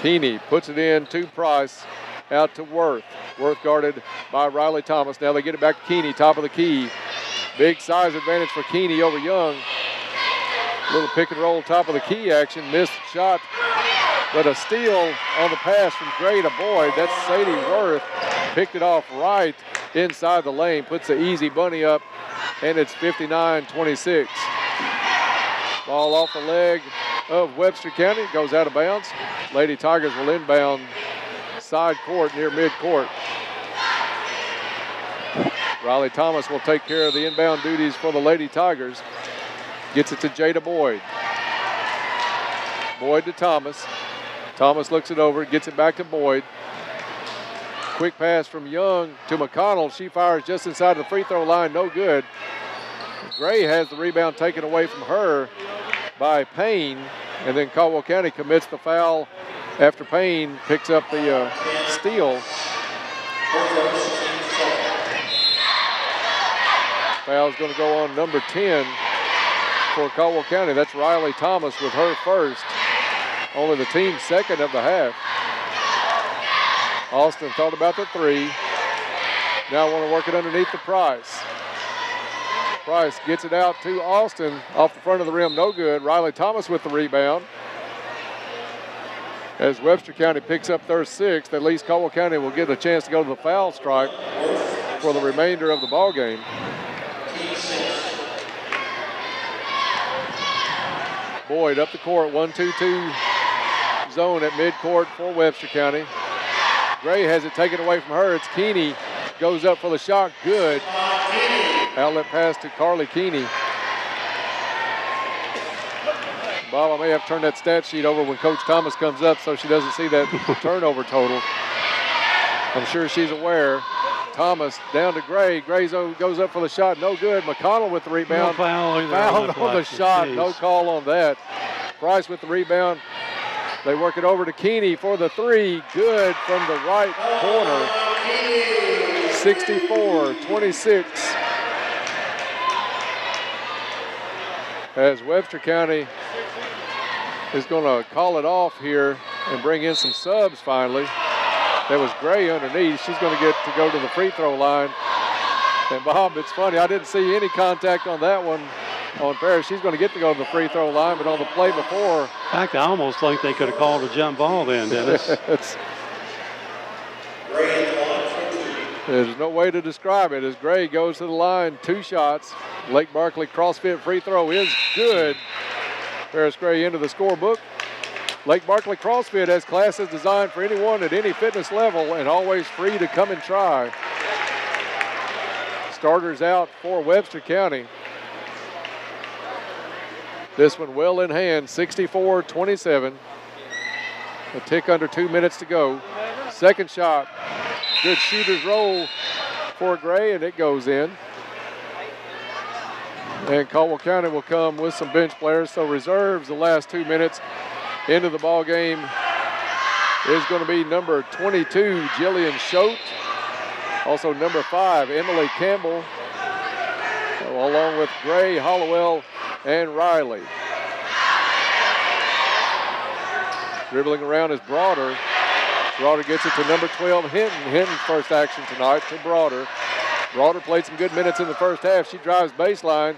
Keeney puts it in to Price, out to Worth. Worth guarded by Riley Thomas. Now they get it back to Keeney, top of the key. Big size advantage for Keeney over Young. Little pick and roll, top of the key action. Missed shot, but a steal on the pass from Gray to Boyd. That's Sadie Worth. Picked it off right inside the lane. Puts the easy bunny up, and it's 59-26. Ball off the leg of Webster County. Goes out of bounds. Lady Tigers will inbound side court near midcourt. Riley Thomas will take care of the inbound duties for the Lady Tigers. Gets it to Jada Boyd. Boyd to Thomas. Thomas looks it over, gets it back to Boyd. Quick pass from Young to McConnell. She fires just inside the free throw line, no good. Gray has the rebound taken away from her by Payne, and then Caldwell County commits the foul after Payne picks up the steal. Foul's going to go on number 10 for Caldwell County. That's Riley Thomas with her first. Only the team's second of the half. Austin thought about the 3. Now want to work it underneath the Price. Price gets it out to Austin off the front of the rim, no good. Riley Thomas with the rebound. As Webster County picks up their 6th, at least Caldwell County will get a chance to go to the foul stripe for the remainder of the ball game. Boyd up the court, 1-2-2 zone at midcourt for Webster County. Gray has it taken away from her. It's Keeney, goes up for the shot, good. Outlet pass to Carly Keeney. Bob, I may have turned that stat sheet over when Coach Thomas comes up so she doesn't see that turnover total. I'm sure she's aware. Thomas down to Gray. Gray goes up for the shot, no good. McConnell with the rebound. No foul Fouled on the shot, no call on that. Price with the rebound. They work it over to Keeney for the 3, good from the right corner. 64-26. As Webster County is going to call it off here and bring in some subs finally. That was Gray underneath. She's going to get to go to the free throw line. And Bob, it's funny, I didn't see any contact on that one on Paris. She's going to get to go to the free throw line, but on the play before. In fact, I almost think they could have called a jump ball then, Dennis. There's no way to describe it as Gray goes to the line, 2 shots. Lake Barkley CrossFit free throw is good. Paris Gray into the scorebook. Lake Barkley CrossFit has classes designed for anyone at any fitness level and always free to come and try. Starters out for Webster County. This one well in hand, 64-27. A tick under 2 minutes to go. Second shot, good shooter's roll for Gray, and it goes in. And Caldwell County will come with some bench players, so reserves the last 2 minutes. Into the ball game is going to be number 22, Jillian Schote. Also number 5, Emily Campbell, along with Gray, Hollowell, and Riley. Dribbling around is Broader. Broader gets it to number 12, Hinton. Hinton's first action tonight to Broader. Broader played some good minutes in the first half. She drives baseline.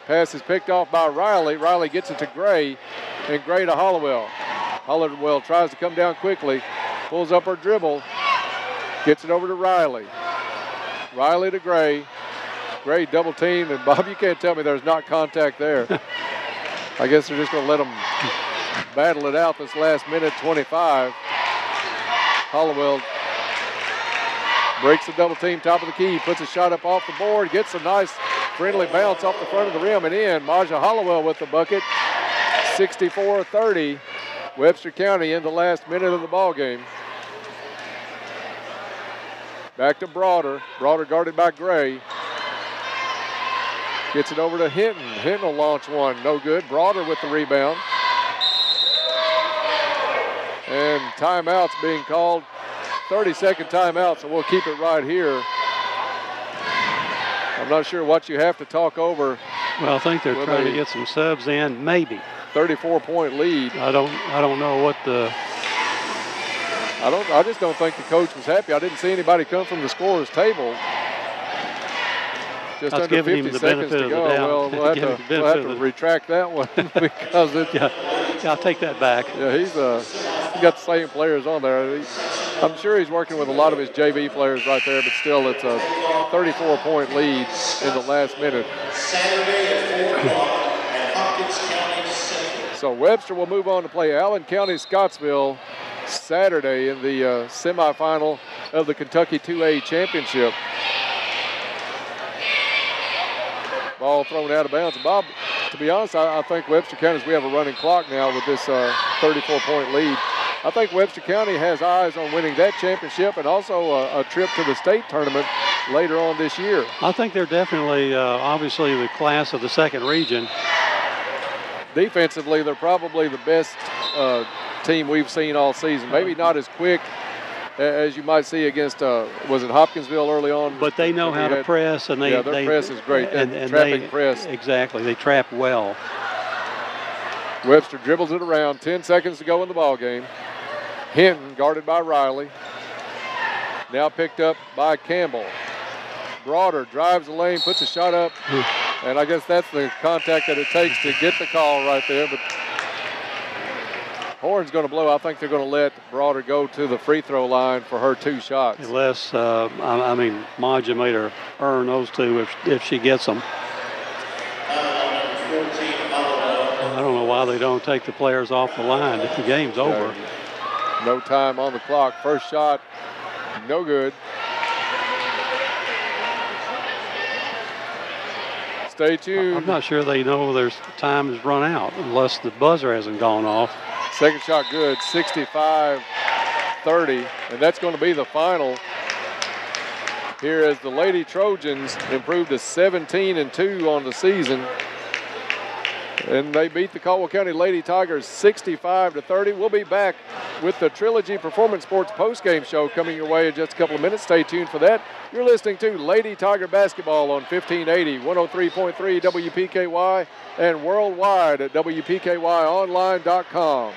Pass is picked off by Riley. Riley gets it to Gray, and Gray to Hollowell. Hollowell tries to come down quickly, pulls up her dribble, gets it over to Riley. Riley to Gray. Gray double teamed, and Bob, you can't tell me there's not contact there. I guess they're just going to let them battle it out this last minute, 25. Hollowell breaks the double team, top of the key, puts a shot up off the board, gets a nice friendly bounce off the front of the rim and in. Maja Hollowell with the bucket, 64-30. Webster County in the last minute of the ball game. Back to Broader. Broader guarded by Gray. Gets it over to Hinton. Hinton will launch one. No good. Broader with the rebound. And timeout's being called. 30-second timeout, so we'll keep it right here. I'm not sure what you have to talk over. Well, I think they're trying to get some subs in, maybe. 34-point lead. I don't know what the. I just don't think the coach was happy. I didn't see anybody come from the scorer's table. Just under 50 seconds to go. Well, we'll have to retract that one because it. Yeah, I'll take that back. Yeah, he's got the same players on there. I'm sure he's working with a lot of his JV players right there, but still, it's a 34-point lead in the last minute. So Webster will move on to play Allen County Scottsville Saturday in the semifinal of the Kentucky 2A Championship. Ball thrown out of bounds. Bob, to be honest, I think Webster County, we have a running clock now with this 34-point lead. I think Webster County has eyes on winning that championship and also a trip to the state tournament later on this year. I think they're definitely, obviously, the class of the second region. Defensively, they're probably the best team we've seen all season. Maybe not as quick as you might see against, was it Hopkinsville early on? But they know how to press, and their press is great. And trapping press. Exactly, they trap well. Webster dribbles it around. 10 seconds to go in the ball game. Hinton guarded by Riley. Now picked up by Campbell. Broader drives the lane, puts a shot up, and I guess that's the contact that it takes to get the call right there. But horn's going to blow. I think they're going to let Broader go to the free throw line for her 2 shots. Unless, Maja made her earn those 2 if she gets them. I don't know why they don't take the players off the line if the game's over. No time on the clock. First shot, no good. Stay tuned. I'm not sure they know their time has run out unless the buzzer hasn't gone off. Second shot good, 65-30, and that's going to be the final. Here as the Lady Trojans improved to 17-2 on the season. And they beat the Caldwell County Lady Tigers 65-30. We'll be back with the Trilogy Performance Sports postgame show coming your way in just a couple of minutes. Stay tuned for that. You're listening to Lady Tiger Basketball on 1580, 103.3 WPKY, and worldwide at WPKYonline.com.